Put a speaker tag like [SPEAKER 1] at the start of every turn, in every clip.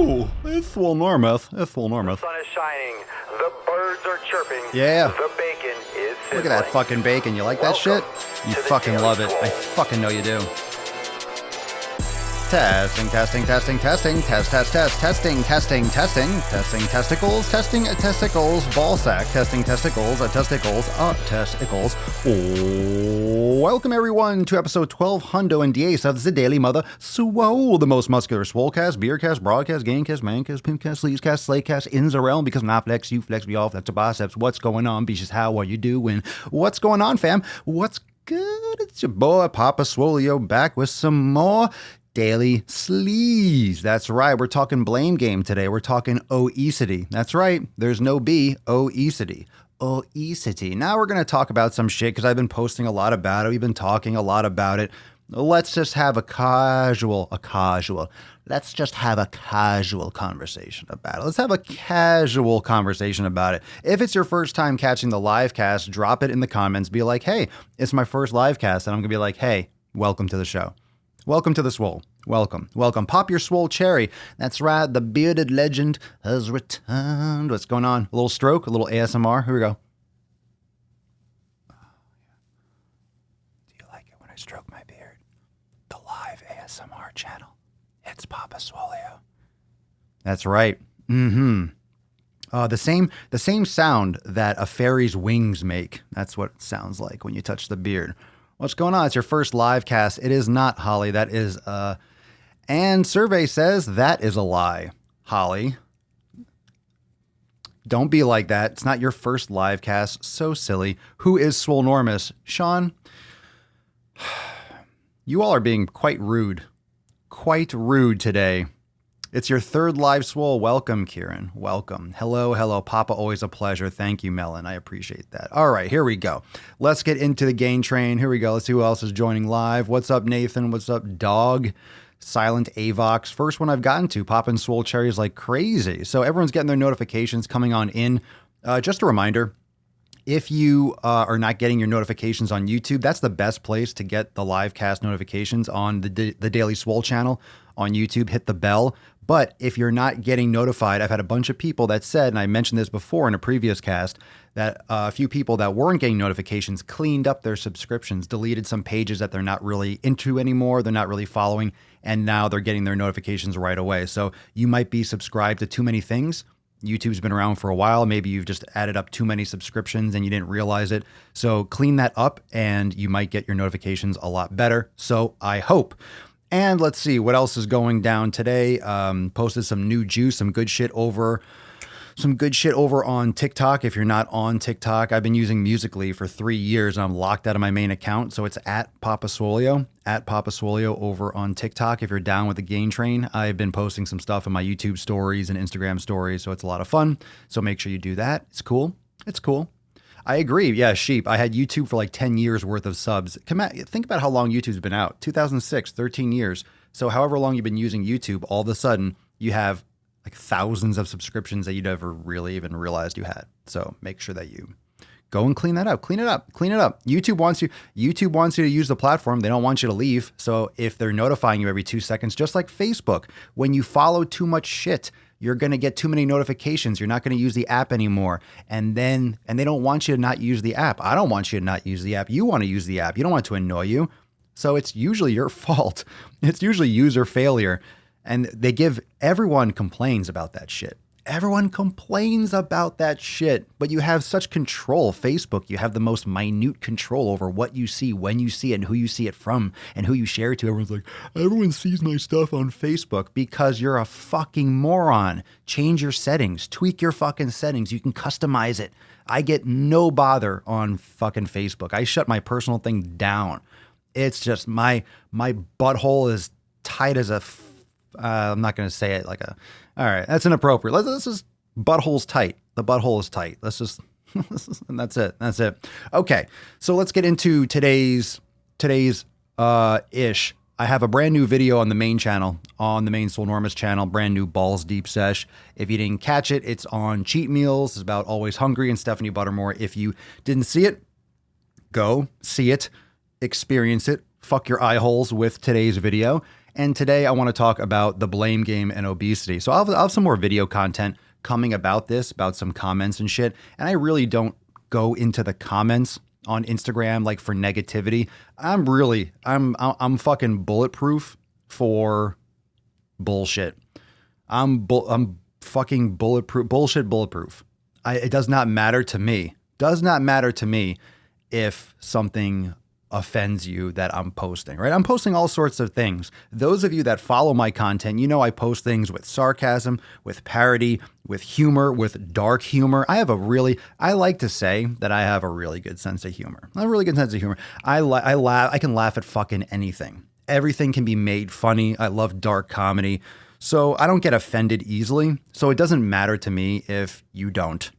[SPEAKER 1] Ooh, it's Swole Normus. It's Swole
[SPEAKER 2] The
[SPEAKER 1] Normus.
[SPEAKER 2] sun is shining. The birds are chirping.
[SPEAKER 1] Yeah.
[SPEAKER 2] The bacon is sizzling.
[SPEAKER 1] Look at that fucking bacon. You like that shit?
[SPEAKER 2] Welcome
[SPEAKER 1] You
[SPEAKER 2] to the
[SPEAKER 1] fucking
[SPEAKER 2] Daily
[SPEAKER 1] love it. I
[SPEAKER 2] Swole.
[SPEAKER 1] fucking know you do. Testing, testing, testing, testing, testing, testicles, testing testicles, ball sack, testing testicles, testicles. Oh, welcome everyone to episode 1210 of the Daily Mother Swole, the most muscular swolecast, beercast, broadcast, gamecast, mancast, pimpcast, sleazecast, slaycast in the realm, because I flex, you flex, we all flex the biceps. What's going on, bitches? How are you doing? What's going on, fam? What's good? It's your boy, Papa Swolio, back with some more Daily Sleaze. That's right. We're talking blame game today. We're talking obesity. That's right. There's no B. Obesity. Obesity. Now we're going to talk about some shit because I've been posting a lot about it. We've been talking a lot about it. Let's just have a casual conversation about it. Let's have a casual conversation about it. If it's your first time catching the live cast, drop it in the comments. Be like, hey, it's my first live cast. And I'm going to be like, hey, welcome to the show. Welcome to the Swole. Welcome. Pop your Swole cherry. That's right. The bearded legend has returned. What's going on? A little stroke, a little ASMR. Here we go. Do you like it when I stroke my beard? The live ASMR channel. It's Papa Swolio. That's right. The same sound that a fairy's wings make. That's what it sounds like when you touch the beard. What's going on? It's your first live cast. It is not, Holly. That is, and survey says that is a lie. Holly, don't be like that. It's not your first live cast. So silly. Who is Swolenormous? Sean, you all are being quite rude today. It's your third live Swole. Welcome, Kieran. Welcome. Hello. Papa, always a pleasure. Thank you, Melon. I appreciate that. All right, here we go. Let's get into the game train. Here we go. Let's see who else is joining live. What's up, Nathan? What's up, Dog? Silent Avox. First one I've gotten to. Popping Swole cherries like crazy. So everyone's getting their notifications coming on in. Just a reminder, if you are not getting your notifications on YouTube, that's the best place to get the live cast notifications on the Daily Swole channel on YouTube. Hit the bell. But if you're not getting notified, I've had a bunch of people that said, and I mentioned this before in a previous cast, that a few people that weren't getting notifications cleaned up their subscriptions, deleted some pages that they're not really into anymore, they're not really following, and now they're getting their notifications right away. So you might be subscribed to too many things. YouTube's been around for a while. Maybe you've just added up too many subscriptions and you didn't realize it. So clean that up and you might get your notifications a lot better. So I hope. And let's see what else is going down today. Posted some new juice, some good shit over on TikTok. If you're not on TikTok, I've been using Musical.ly for 3 years and I'm locked out of my main account. So it's at Papa Swolio over on TikTok. If you're down with the game train, I've been posting some stuff in my YouTube stories and Instagram stories. So it's a lot of fun. So make sure you do that. It's cool. I agree. Yeah, sheep. I had YouTube for like 10 years worth of subs. Think about how long YouTube's been out. 2006, 13 years. So however long you've been using YouTube, all of a sudden you have like thousands of subscriptions that you never really even realized you had. So make sure that you go and clean that up. Clean it up. YouTube wants you to use the platform. They don't want you to leave. So if they're notifying you every 2 seconds, just like Facebook, when you follow too much shit, you're going to get too many notifications. You're not going to use the app anymore. And they don't want you to not use the app. I don't want you to not use the app. You want to use the app. You don't want it to annoy you. So it's usually your fault. It's usually user failure. And everyone complains about that shit. Everyone complains about that shit, but you have such control. Facebook, you have the most minute control over what you see, when you see it, and who you see it from, and who you share it to. Everyone's like, everyone sees my stuff on Facebook because you're a fucking moron. Change your settings. Tweak your fucking settings. You can customize it. I get no bother on fucking Facebook. I shut my personal thing down. It's just my butthole is tight as a... I'm not going to say it like a... All right, that's inappropriate. Let's just... Butthole's tight. The butthole is tight. Let's just... and that's it. Okay, so let's get into today's ish. I have a brand new video on the main channel, on the main Swolenormous channel, brand new Balls Deep Sesh. If you didn't catch it, it's on cheat meals. It's about Always Hungry and Stephanie Buttermore. If you didn't see it, go see it, experience it, fuck your eye holes with today's video. And today I want to talk about the blame game and obesity. So I'll have some more video content coming about this, about some comments and shit. And I really don't go into the comments on Instagram like for negativity. I'm fucking bulletproof for bullshit. I'm fucking bulletproof. It does not matter to me. Does not matter to me if something offends you that I'm posting, right? I'm posting all sorts of things. Those of you that follow my content, you know I post things with sarcasm, with parody, with humor, with dark humor. I like to say that I have a really good sense of humor. A really good sense of humor. I can laugh at fucking anything. Everything can be made funny. I love dark comedy. So I don't get offended easily. So it doesn't matter to me if you don't.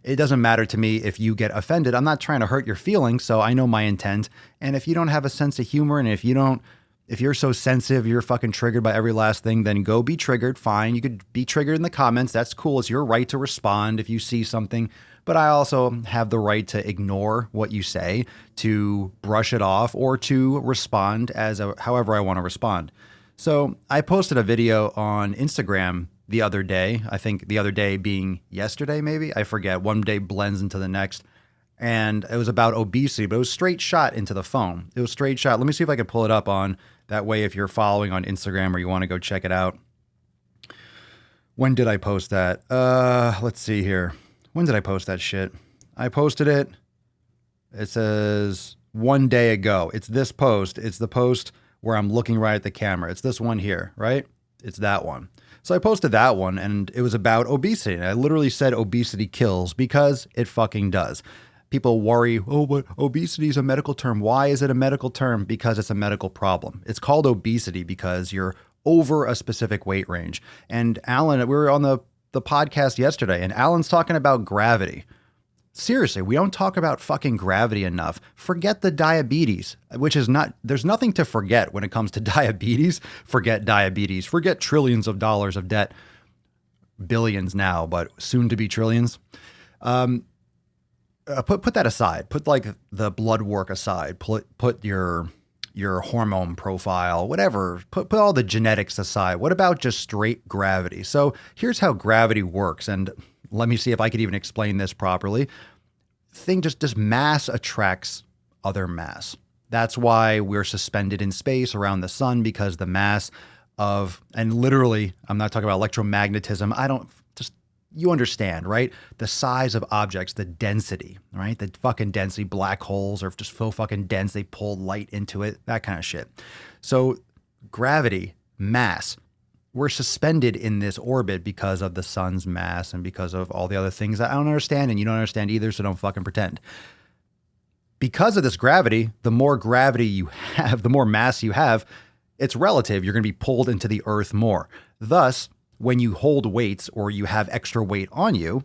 [SPEAKER 1] It doesn't matter to me if you get offended. I'm not trying to hurt your feelings, so I know my intent. And if you don't have a sense of humor, and if you're so sensitive, you're fucking triggered by every last thing, then go be triggered. Fine. You could be triggered in the comments. That's cool. It's your right to respond if you see something. But I also have the right to ignore what you say, to brush it off, or to respond however I want to respond. So I posted a video on Instagram the other day. I think the other day being yesterday, maybe. I forget. One day blends into the next. And it was about obesity, but it was straight shot into the phone. It was straight shot. Let me see if I can pull it up on that way if you're following on Instagram or you want to go check it out. When did I post that? Let's see here. When did I post that shit? I posted it. It says 1 day ago. It's this post. It's the post where I'm looking right at the camera. It's this one here, right? It's that one. So I posted that one and it was about obesity. And I literally said obesity kills because it fucking does. People worry, oh, but obesity is a medical term. Why is it a medical term? Because it's a medical problem. It's called obesity because you're over a specific weight range. And Alan, we were on the podcast yesterday and Alan's talking about gravity. Seriously, we don't talk about fucking gravity enough. Forget the diabetes, which is not, there's nothing to forget when it comes to diabetes. Forget diabetes. Forget trillions of dollars of debt. Billions now, but soon to be trillions. Put that aside. Put like the blood work aside. Put your hormone profile, whatever. Put all the genetics aside. What about just straight gravity? So here's how gravity works. And let me see if I could even explain this properly. Just mass attracts other mass. That's why we're suspended in space around the sun, because the mass of, and literally, I'm not talking about electromagnetism. You understand, right? The size of objects, the density, right? The fucking density, black holes are just so fucking dense. They pull light into it, that kind of shit. So gravity, mass, we're suspended in this orbit because of the sun's mass and because of all the other things that I don't understand and you don't understand either, so don't fucking pretend. Because of this gravity, the more gravity you have, the more mass you have, it's relative. You're going to be pulled into the earth more. Thus, when you hold weights or you have extra weight on you,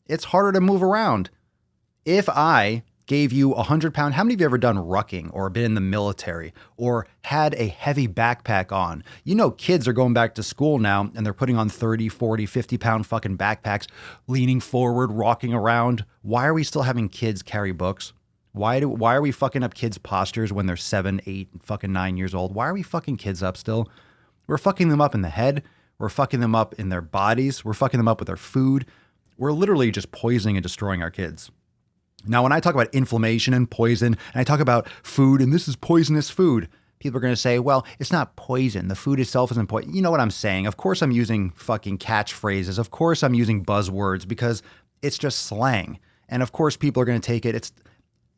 [SPEAKER 1] it's harder to move around. If I gave you 100-pound, how many of you ever done rucking or been in the military or had a heavy backpack on? You know, kids are going back to school now and they're putting on 30, 40, 50-pound fucking backpacks, leaning forward, rocking around. Why are we still having kids carry books? Why are we fucking up kids' postures when they're 7, 8, fucking 9 years old? Why are we fucking kids up still? We're fucking them up in the head. We're fucking them up in their bodies. We're fucking them up with their food. We're literally just poisoning and destroying our kids. Now, when I talk about inflammation and poison, and I talk about food, and this is poisonous food, people are going to say, well, it's not poison. The food itself isn't poison. You know what I'm saying? Of course I'm using fucking catchphrases. Of course I'm using buzzwords because it's just slang. And of course people are going to take it.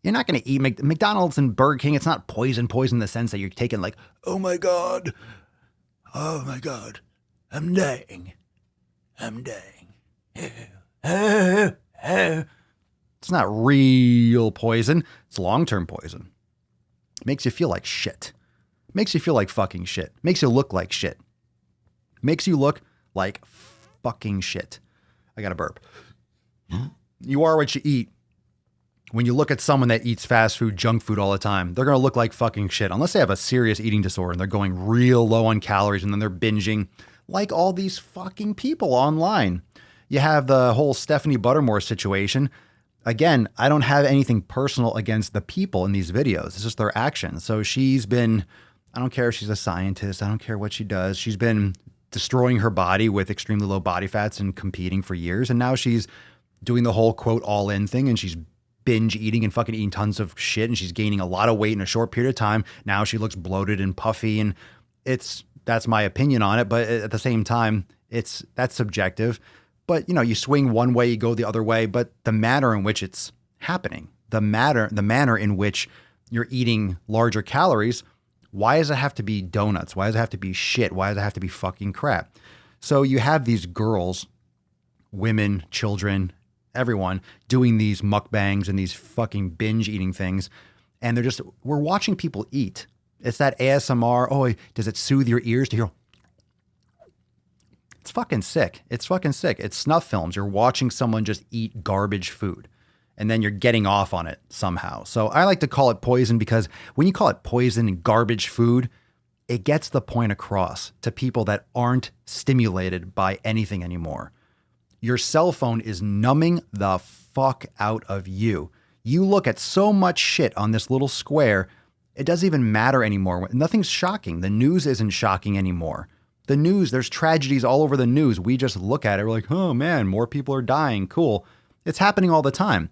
[SPEAKER 1] You're not going to eat McDonald's and Burger King. It's not poison in the sense that you're taking like, oh my God, I'm dying. It's not real poison. It's long-term poison. It makes you feel like shit. Makes you feel like fucking shit. Makes you look like shit. Makes you look like fucking shit. I got to burp. You are what you eat. When you look at someone that eats fast food, junk food all the time, they're going to look like fucking shit. Unless they have a serious eating disorder and they're going real low on calories and then they're binging like all these fucking people online. You have the whole Stephanie Buttermore situation. Again, I don't have anything personal against the people in these videos. It's just their actions. So she's been, I don't care if she's a scientist. I don't care what she does. She's been destroying her body with extremely low body fats and competing for years. And now she's doing the whole quote all in thing, and she's binge eating and fucking eating tons of shit, and she's gaining a lot of weight in a short period of time. Now she looks bloated and puffy, and that's my opinion on it. But at the same time, that's subjective. But you swing one way, you go the other way. But the manner in which it's happening, the manner in which you're eating larger calories, why does it have to be donuts? Why does it have to be shit? Why does it have to be fucking crap? So you have these girls, women, children, everyone doing these mukbangs and these fucking binge eating things. And we're watching people eat. It's that ASMR. Oh, does it soothe your ears to hear? It's fucking sick. It's fucking sick. It's snuff films. You're watching someone just eat garbage food, and then you're getting off on it somehow. So I like to call it poison, because when you call it poison and garbage food, it gets the point across to people that aren't stimulated by anything anymore. Your cell phone is numbing the fuck out of you. You look at so much shit on this little square, it doesn't even matter anymore. Nothing's shocking. The news isn't shocking anymore. The news, there's tragedies all over the news. We just look at it, we're like, oh man, more people are dying. Cool. It's happening all the time.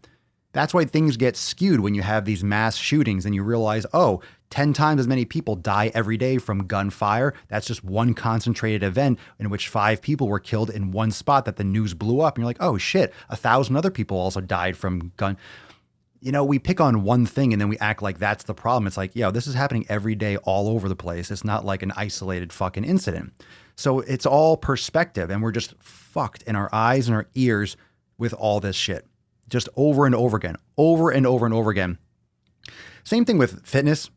[SPEAKER 1] That's why things get skewed when you have these mass shootings and you realize, 10 times as many people die every day from gunfire. That's just one concentrated event in which 5 people were killed in one spot that the news blew up. And you're like, oh shit, 1,000 other people also died from gun. We pick on one thing and then we act like that's the problem. It's like, this is happening every day all over the place. It's not like an isolated fucking incident. So it's all perspective, and we're just fucked in our eyes and our ears with all this shit. Just over and over again, over and over and over again. Same thing with fitness,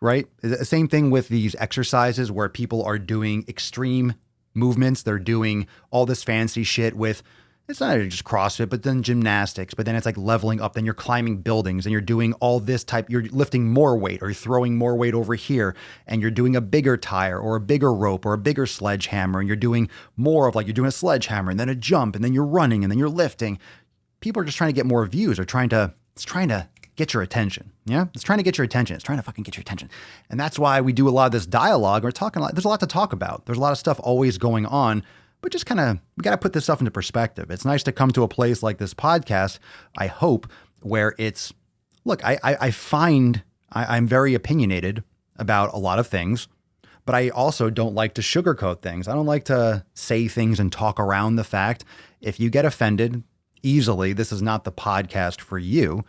[SPEAKER 1] right? Same thing with these exercises where people are doing extreme movements. They're doing all this fancy shit with, it's not just CrossFit, but then gymnastics, but then it's like leveling up. Then you're climbing buildings and you're doing all this type, you're lifting more weight or you're throwing more weight over here, and you're doing a bigger tire or a bigger rope or a bigger sledgehammer. And you're doing more of, like, you're doing a sledgehammer and then a jump and then you're running and then you're lifting. People are just trying to get more views, or it's trying to get your attention. Yeah. It's trying to get your attention. It's trying to fucking get your attention. And that's why we do a lot of this dialogue. We're talking a lot. There's a lot to talk about. There's a lot of stuff always going on, but just we got to put this stuff into perspective. It's nice to come to a place like this podcast, I hope, where I find I'm very opinionated about a lot of things, but I also don't like to sugarcoat things. I don't like to say things and talk around the fact. If you get offended easily, this is not the podcast for you.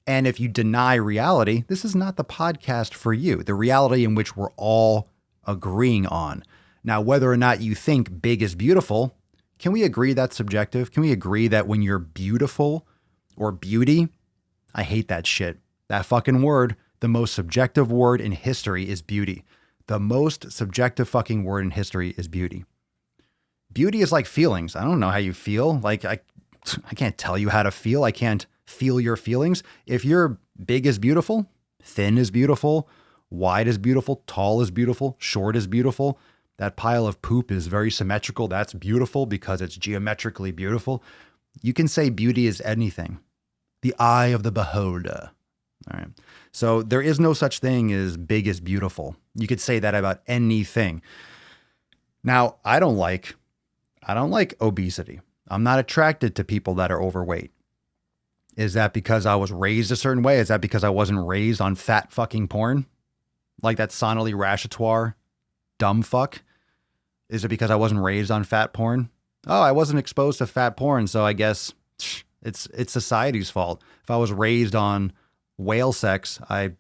[SPEAKER 1] And if you deny reality, this is not the podcast for you. The reality in which we're all agreeing on. Now, whether or not you think big is beautiful, can we agree that's subjective? Can we agree that when you're beautiful or beauty, I hate that shit. That fucking word, the most subjective word in history is beauty. The most subjective fucking word in history is beauty. Beauty is like feelings. I don't know how you feel. Like, I can't tell you how to feel. I can't feel your feelings. If you're big is beautiful, thin is beautiful, wide is beautiful, tall is beautiful, short is beautiful. That pile of poop is very symmetrical. That's beautiful because it's geometrically beautiful. You can say beauty is anything. The eye of the beholder. All right. So there is no such thing as big is beautiful. You could say that about anything. Now, I don't like obesity. I'm not attracted to people that are overweight. Is that because I was raised a certain way? Is that because I wasn't raised on fat fucking porn? Like that Sonali Rashatoire dumb fuck? Is it because I wasn't raised on fat porn? Oh, I wasn't exposed to fat porn, so I guess it's society's fault. If I was raised on whale sex, I'd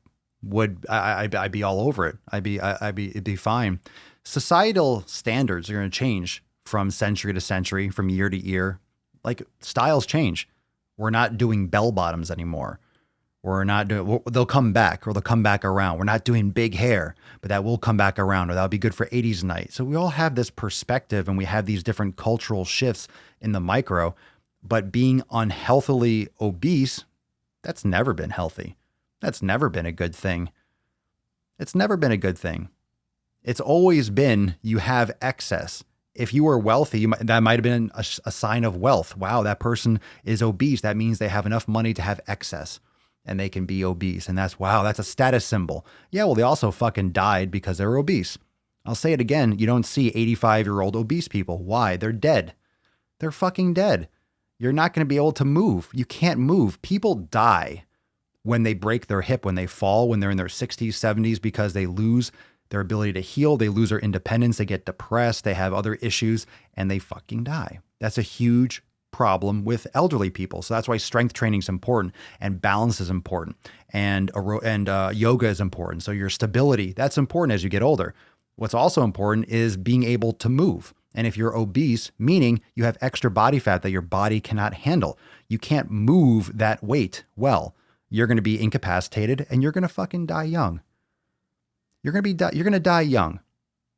[SPEAKER 1] be all over it. It'd be fine. Societal standards are going to change from century to century, from year to year. Like, styles change. We're not doing bell bottoms anymore. They'll come back, or they'll come back around. We're not doing big hair, but that will come back around, or that'll be good for 80s night. So we all have this perspective, and we have these different cultural shifts in the micro, but being unhealthily obese, that's never been healthy. That's never been a good thing. It's never been a good thing. It's always been, you have excess. If you were wealthy, that might have been a sign of wealth. Wow, that person is obese. That means they have enough money to have excess. and they can be obese. And wow, that's a status symbol. Yeah, well, they also fucking died because they were obese. I'll say it again. You don't see 85-year-old obese people. Why? They're dead. They're fucking dead. You're not going to be able to move. You can't move. People die when they break their hip, when they fall, when they're in their 60s, 70s, because they lose their ability to heal. They lose their independence. They get depressed. They have other issues and they fucking die. That's a huge problem with elderly people. So that's why strength training is important and balance is important and yoga is important. So your stability, that's important as you get older. What's also important is being able to move. And if you're obese, meaning you have extra body fat that your body cannot handle, you can't move that weight well, you're going to be incapacitated and you're going to fucking die young. You're going to die young.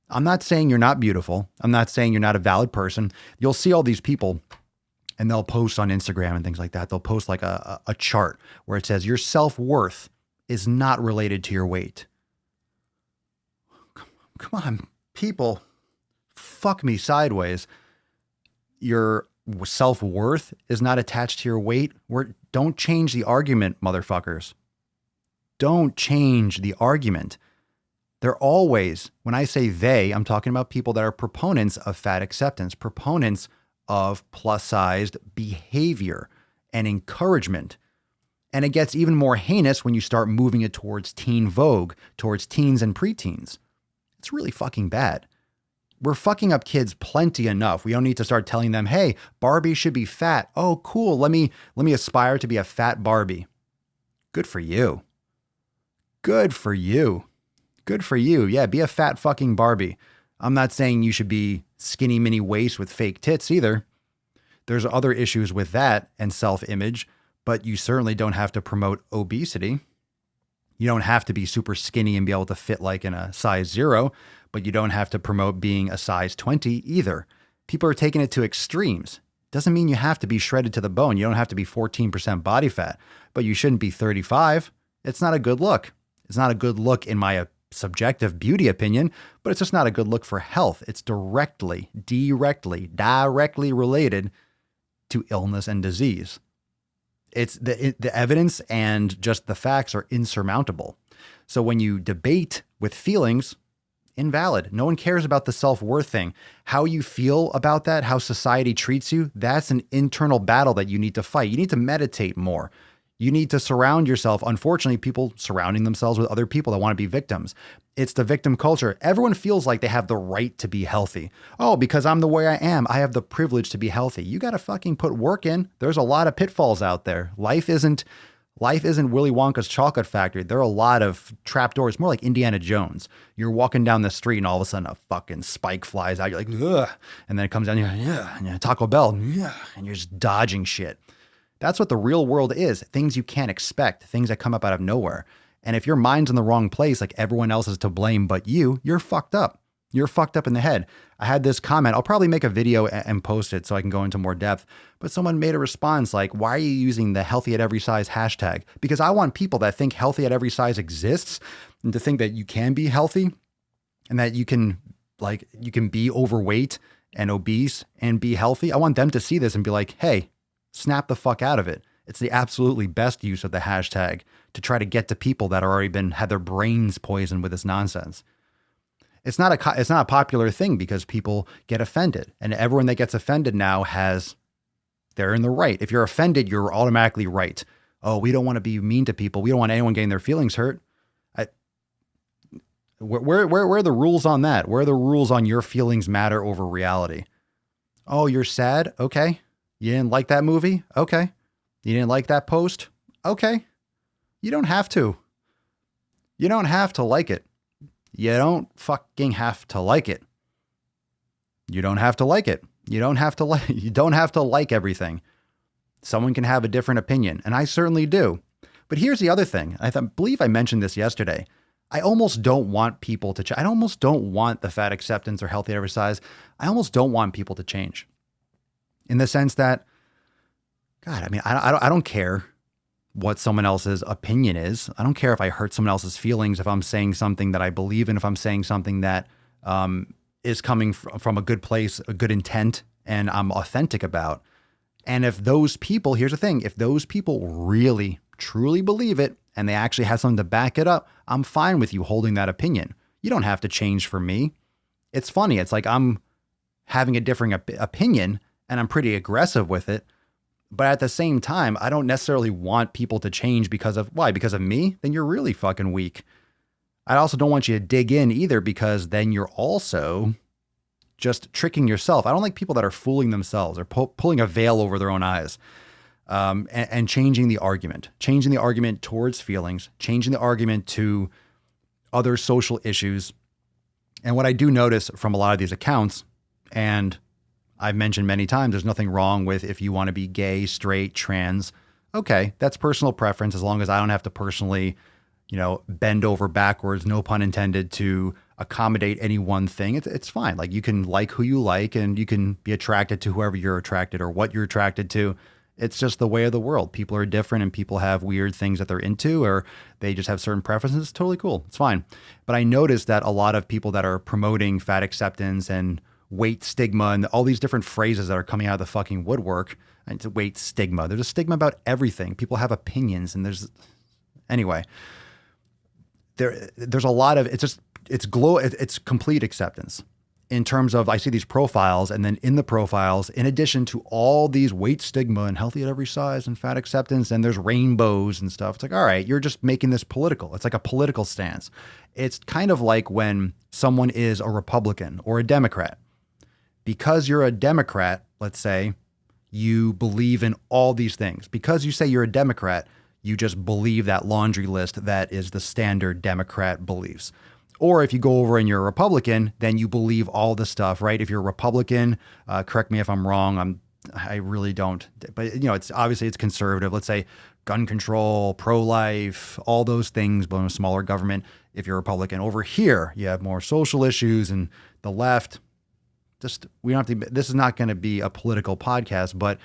[SPEAKER 1] I'm not saying you're not beautiful. I'm not saying you're not a valid person. You'll see all these people and they'll post on Instagram and things like that. They'll post like a chart where it says your self-worth is not related to your weight. Come on, people, fuck me sideways. Your self-worth is not attached to your weight. Don't change the argument, motherfuckers. Don't change the argument. They're always, when I say they, I'm talking about people that are proponents of fat acceptance, proponents of plus-sized behavior and encouragement. And it gets even more heinous when you start moving it towards teen vogue, towards teens and preteens. It's really fucking bad. We're fucking up kids plenty enough. We don't need to start telling them, hey, Barbie should be fat. Oh, cool. Let me aspire to be a fat Barbie. Good for you. Good for you. Good for you. Yeah, be a fat fucking Barbie. I'm not saying you should be skinny mini waist with fake tits either. There's other issues with that and self-image, but you certainly don't have to promote obesity. You don't have to be super skinny and be able to fit like in a size 0, but you don't have to promote being a size 20 either. People are taking it to extremes. Doesn't mean you have to be shredded to the bone. You don't have to be 14% body fat, but you shouldn't be 35. It's not a good look. It's not a good look in my subjective beauty opinion, but it's just not a good look for health. It's directly related to illness and disease. It's the evidence and just the facts are insurmountable. So when you debate with feelings, invalid. No one cares about the self-worth thing. How you feel about that, how society treats you, that's an internal battle that you need to fight. You need to meditate more. You need to surround yourself. Unfortunately, people surrounding themselves with other people that want to be victims. It's the victim culture. Everyone feels like they have the right to be healthy. Oh, because I'm the way I am, I have the privilege to be healthy. You got to fucking put work in. There's a lot of pitfalls out there. Life isn't Willy Wonka's chocolate factory. There are a lot of trapdoors, more like Indiana Jones. You're walking down the street and all of a sudden a fucking spike flies out. You're like, ugh. And then it comes down, you're like, yeah, and Taco Bell, yeah, and you're just dodging shit. That's what the real world is. Things you can't expect, things that come up out of nowhere. And if your mind's in the wrong place, like everyone else is to blame but you're fucked up. You're fucked up in the head. I had this comment. I'll probably make a video and post it so I can go into more depth. But someone made a response like, why are you using the healthy at every size hashtag? Because I want people that think healthy at every size exists and to think that you can be healthy and that you can be overweight and obese and be healthy. I want them to see this and be like, hey, snap the fuck out of it. It's the absolutely best use of the hashtag to try to get to people that had their brains poisoned with this nonsense. It's not a popular thing because people get offended, and everyone that gets offended now they're in the right. If you're offended, you're automatically right. Oh, we don't want to be mean to people. We don't want anyone getting their feelings hurt. Where are the rules on that? Where are the rules on your feelings matter over reality? Oh, you're sad? Okay. You didn't like that movie? Okay. You didn't like that post? Okay. You don't have to. You don't have to like it. You don't fucking have to like it. You don't have to like it. You don't have to like everything. Someone can have a different opinion, and I certainly do. But here's the other thing. I believe I mentioned this yesterday. I almost don't want people to I almost don't want the fat acceptance or healthy at every size. I almost don't want people to change. In the sense that, God, I mean, I don't care what someone else's opinion is. I don't care if I hurt someone else's feelings, if I'm saying something that I believe in, if I'm saying something that is coming from a good place, a good intent, and I'm authentic about. And if those people, here's the thing, if those people really truly believe it and they actually have something to back it up, I'm fine with you holding that opinion. You don't have to change for me. It's funny. It's like I'm having a differing opinion and I'm pretty aggressive with it. But at the same time, I don't necessarily want people to change because of why? Because of me? Then you're really fucking weak. I also don't want you to dig in either because then you're also just tricking yourself. I don't like people that are fooling themselves or pulling a veil over their own eyes and changing the argument towards feelings, changing the argument to other social issues. And what I do notice from a lot of these accounts, and I've mentioned many times, there's nothing wrong with if you want to be gay, straight, trans. Okay, that's personal preference as long as I don't have to personally, bend over backwards, no pun intended, to accommodate any one thing. It's fine. Like you can like who you like and you can be attracted to whoever you're attracted or what you're attracted to. It's just the way of the world. People are different and people have weird things that they're into or they just have certain preferences. It's totally cool. It's fine. But I noticed that a lot of people that are promoting fat acceptance and weight stigma and all these different phrases that are coming out of the fucking woodwork, and weight stigma. There's a stigma about everything. People have opinions and anyway, there's a lot of, it's complete acceptance. In terms of, I see these profiles and then in the profiles, in addition to all these weight stigma and healthy at every size and fat acceptance, and there's rainbows and stuff. It's like, all right, you're just making this political. It's like a political stance. It's kind of like when someone is a Republican or a Democrat. Because you're a Democrat, let's say, you believe in all these things. Because you say you're a Democrat, you just believe that laundry list that is the standard Democrat beliefs. Or if you go over and you're a Republican, then you believe all the stuff, right? If you're a Republican, correct me if I'm wrong. I really don't. But it's obviously it's conservative. Let's say gun control, pro-life, all those things, but a smaller government. If you're a Republican, over here you have more social issues and the left. We don't have to. This is not going to be a political podcast, but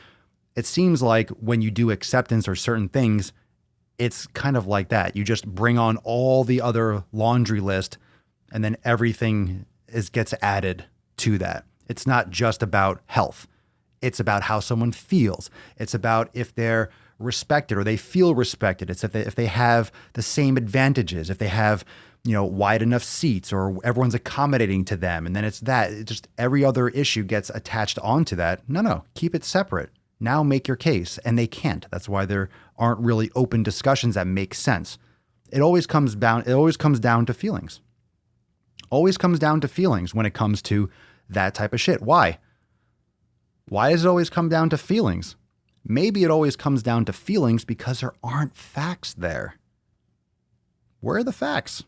[SPEAKER 1] it seems like when you do acceptance or certain things, it's kind of like that. You just bring on all the other laundry list and then everything gets added to that. It's not just about health. It's about how someone feels. It's about if they're respected or they feel respected. It's if they have the same advantages, if they have, wide enough seats or everyone's accommodating to them. And then it's just every other issue gets attached onto that. No, keep it separate. Now make your case. And they can't. That's why there aren't really open discussions that make sense. It always comes down to feelings. Always comes down to feelings when it comes to that type of shit. Why? Why does it always come down to feelings? Maybe it always comes down to feelings because there aren't facts there. Where are the facts?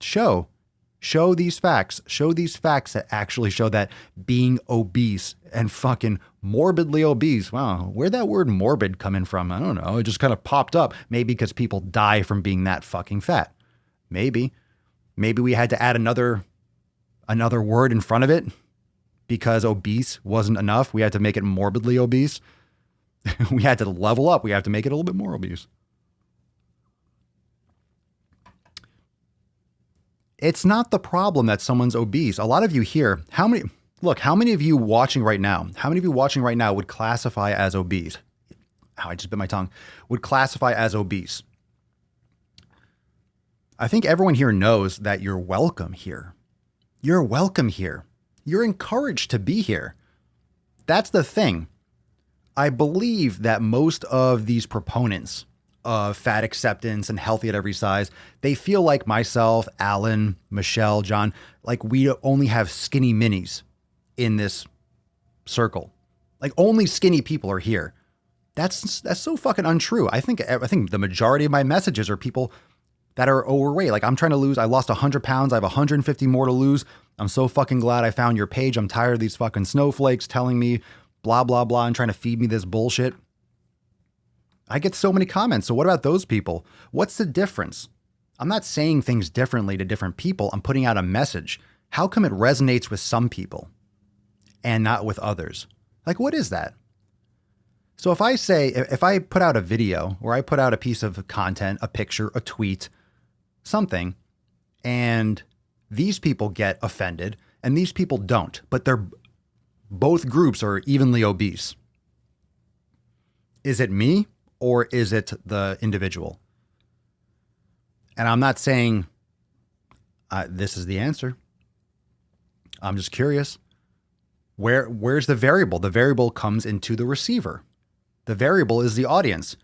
[SPEAKER 1] Show these facts. Show these facts that actually show that being obese and fucking morbidly obese. Wow, where'd that word morbid come in from? I don't know. It just kind of popped up. Maybe because people die from being that fucking fat. Maybe we had to add another word in front of it because obese wasn't enough. We had to make it morbidly obese. We had to level up. We have to make it a little bit more obese. It's not the problem that someone's obese. A lot of you here, how many of you watching right now would classify as obese? I just bit my tongue. Would classify as obese. I think everyone here knows that you're welcome here. You're welcome here. You're encouraged to be here. That's the thing. I believe that most of these proponents of fat acceptance and healthy at every size, they feel like myself, Alan, Michelle, John, like we only have skinny minis in this circle. Like only skinny people are here. That's so fucking untrue. I think the majority of my messages are people that are overweight. Like I'm trying to lose. I lost 100 pounds. I have 150 more to lose. I'm so fucking glad I found your page. I'm tired of these fucking snowflakes telling me blah, blah, blah, and trying to feed me this bullshit. I get so many comments. So what about those people? What's the difference? I'm not saying things differently to different people. I'm putting out a message. How come it resonates with some people and not with others? Like, what is that? So if I put out a video or I put out a piece of content, a picture, a tweet, something, and these people get offended and these people don't, but both groups are evenly obese. Is it me or is it the individual? And I'm not saying this is the answer. I'm just curious. Where's the variable? The variable comes into the receiver. The variable is the audience.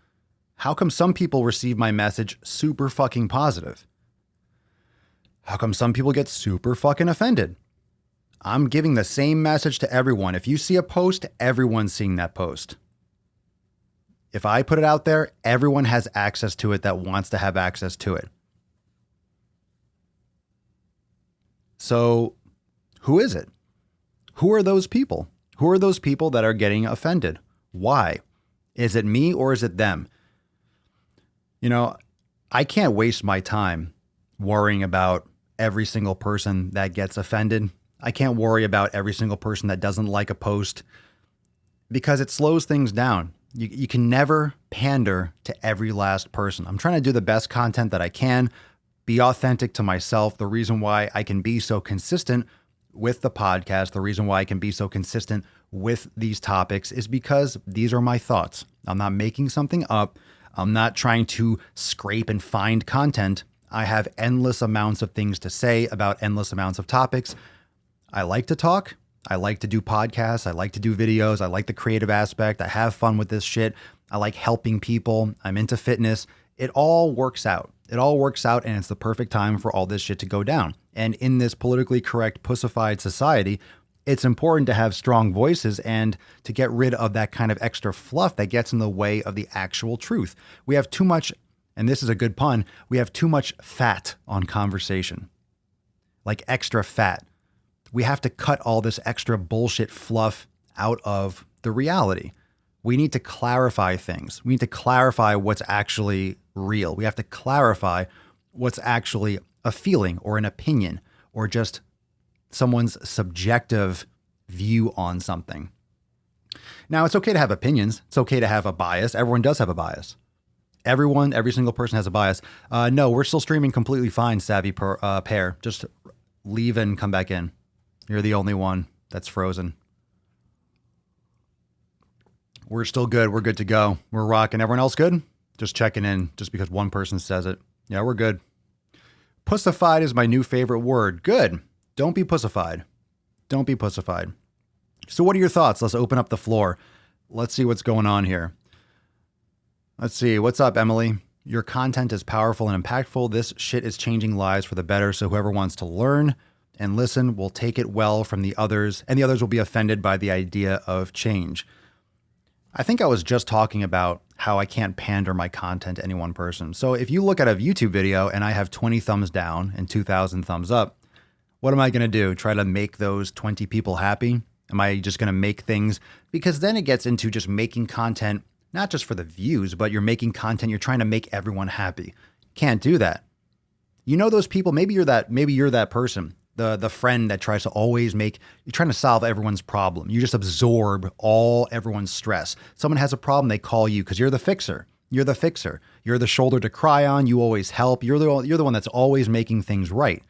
[SPEAKER 1] How come some people receive my message super fucking positive? How come some people get super fucking offended? I'm giving the same message to everyone. If you see a post, everyone's seeing that post. If I put it out there, everyone has access to it that wants to have access to it. So who is it? Who are those people? Who are those people that are getting offended? Why? Is it me or is it them? You know, I can't waste my time worrying about every single person that gets offended. I can't worry about every single person that doesn't like a post because it slows things down. You can never pander to every last person. I'm trying to do the best content that I can, be authentic to myself. The reason why I can be so consistent with the podcast, the reason why I can be so consistent with these topics is because these are my thoughts. I'm not making something up. I'm not trying to scrape and find content. I have endless amounts of things to say about endless amounts of topics. I like to talk. I like to do podcasts. I like to do videos. I like the creative aspect. I have fun with this shit. I like helping people. I'm into fitness. It all works out. It all works out, and it's the perfect time for all this shit to go down. And in this politically correct, pussified society, it's important to have strong voices and to get rid of that kind of extra fluff that gets in the way of the actual truth. We have too much, and this is a good pun, we have too much fat on conversation. Like extra fat. We have to cut all this extra bullshit fluff out of the reality. We need to clarify things. We need to clarify what's actually real. We have to clarify what's actually a feeling or an opinion or just someone's subjective view on something. Now, it's okay to have opinions. It's okay to have a bias. Everyone does have a bias. Every single person has a bias. No, we're still streaming completely fine, Savvy Pair. Just leave and come back in. You're the only one that's frozen. We're still good. We're good to go. We're rocking. Everyone else good? Just checking in just because one person says it. Yeah, we're good. Pussified is my new favorite word. Good. Don't be pussified. Don't be pussified. So what are your thoughts? Let's open up the floor. Let's see what's going on here. Let's see. What's up, Emily? Your content is powerful and impactful. This shit is changing lives for the better. So whoever wants to learn and listen will take it well from the others, and the others will be offended by the idea of change. I think I was just talking about how I can't pander my content to any one person. So if you look at a YouTube video and I have 20 thumbs down and 2,000 thumbs up, what am I going to do? Try to make those 20 people happy? Am I just going to make things? Because then it gets into just making content, not just for the views, but you're making content, you're trying to make everyone happy. Can't do that. You know those people, maybe you're that person. The friend that tries to always you're trying to solve everyone's problem. You just absorb everyone's stress. Someone has a problem, they call you because you're the fixer. You're the fixer. You're the shoulder to cry on. You always help. You're the one that's always making things right.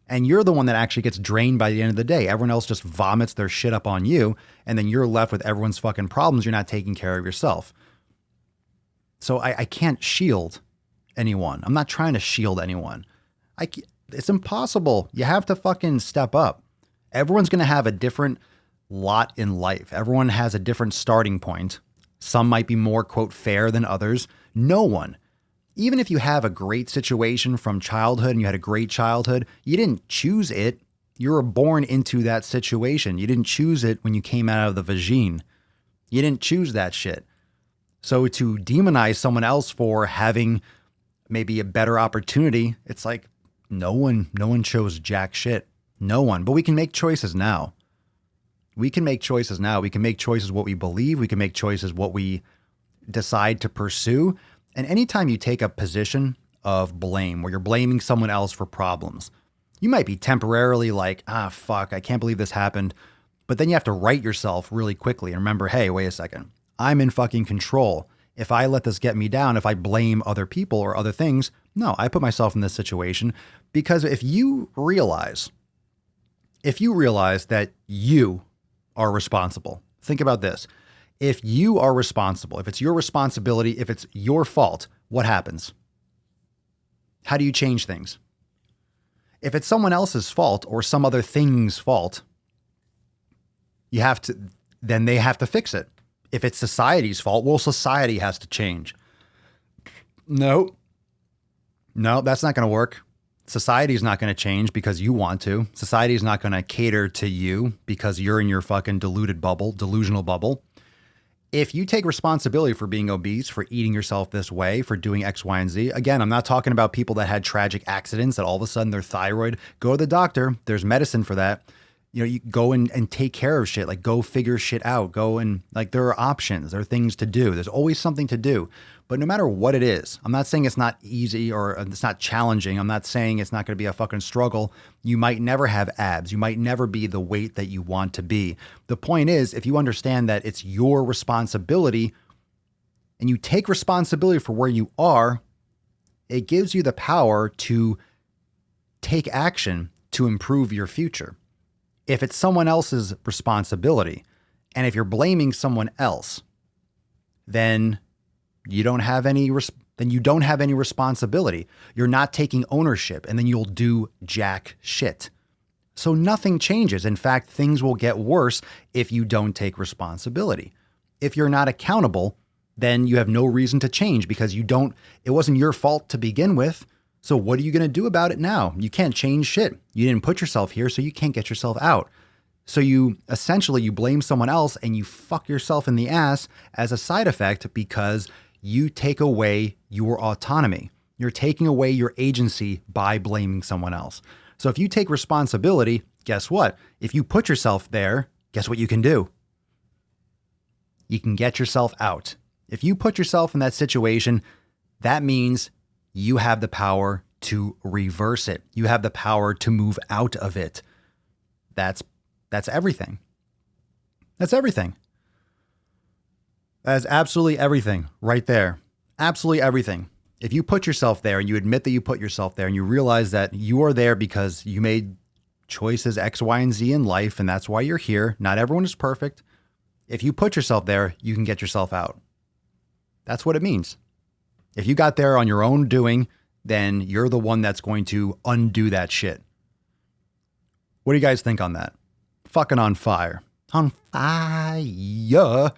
[SPEAKER 1] And you're the one that actually gets drained by the end of the day. Everyone else just vomits their shit up on you. And then you're left with everyone's fucking problems. You're not taking care of yourself. So I can't shield anyone. I'm not trying to shield anyone. It's impossible. You have to fucking step up. Everyone's going to have a different lot in life. Everyone has a different starting point. Some might be more, quote, fair than others. No one. Even if you have a great situation from childhood and you had a great childhood, you didn't choose it. You were born into that situation. You didn't choose it when you came out of the vagine. You didn't choose that shit. So to demonize someone else for having maybe a better opportunity, it's like, no one chose jack shit. No one. But we can make choices now. We can make choices now. We can make choices what we believe. We can make choices what we decide to pursue. And anytime you take a position of blame, where you're blaming someone else for problems, you might be temporarily like, fuck, I can't believe this happened. But then you have to right yourself really quickly and remember, hey, wait a second. I'm in fucking control. If I let this get me down, if I blame other people or other things, no, I put myself in this situation. Because if you realize that you are responsible, think about this. If you are responsible, if it's your responsibility, if it's your fault, what happens? How do you change things? If it's someone else's fault or some other thing's fault, then they have to fix it. If it's society's fault, well, society has to change. No, that's not going to work. Society is not going to change because you want to. Society is not going to cater to you because you're in your fucking delusional bubble. If you take responsibility for being obese, for eating yourself this way, for doing X, Y, and Z, again, I'm not talking about people that had tragic accidents that all of a sudden their thyroid, go to the doctor. There's medicine for that. You go and take care of shit, like go figure shit out, go and like there are options, there are things to do. There's always something to do. But no matter what it is, I'm not saying it's not easy or it's not challenging. I'm not saying it's not going to be a fucking struggle. You might never have abs. You might never be the weight that you want to be. The point is, if you understand that it's your responsibility and you take responsibility for where you are, it gives you the power to take action to improve your future. If it's someone else's responsibility, and if you're blaming someone else, then you don't have any responsibility. You're not taking ownership, and then you'll do jack shit. So nothing changes. In fact, things will get worse if you don't take responsibility. If you're not accountable, then you have no reason to change because it wasn't your fault to begin with. So what are you going to do about it now? You can't change shit. You didn't put yourself here, so you can't get yourself out. So you blame someone else and you fuck yourself in the ass as a side effect because you take away your autonomy. You're taking away your agency by blaming someone else. So if you take responsibility, guess what? If you put yourself there, guess what you can do? You can get yourself out. If you put yourself in that situation, that means you have the power to reverse it. You have the power to move out of it. That's everything. That's everything. That is absolutely everything right there. Absolutely everything. If you put yourself there and you admit that you put yourself there and you realize that you are there because you made choices X, Y, and Z in life and that's why you're here. Not everyone is perfect. If you put yourself there, you can get yourself out. That's what it means. If you got there on your own doing, then you're the one that's going to undo that shit. What do you guys think on that? Fucking on fire. On fire.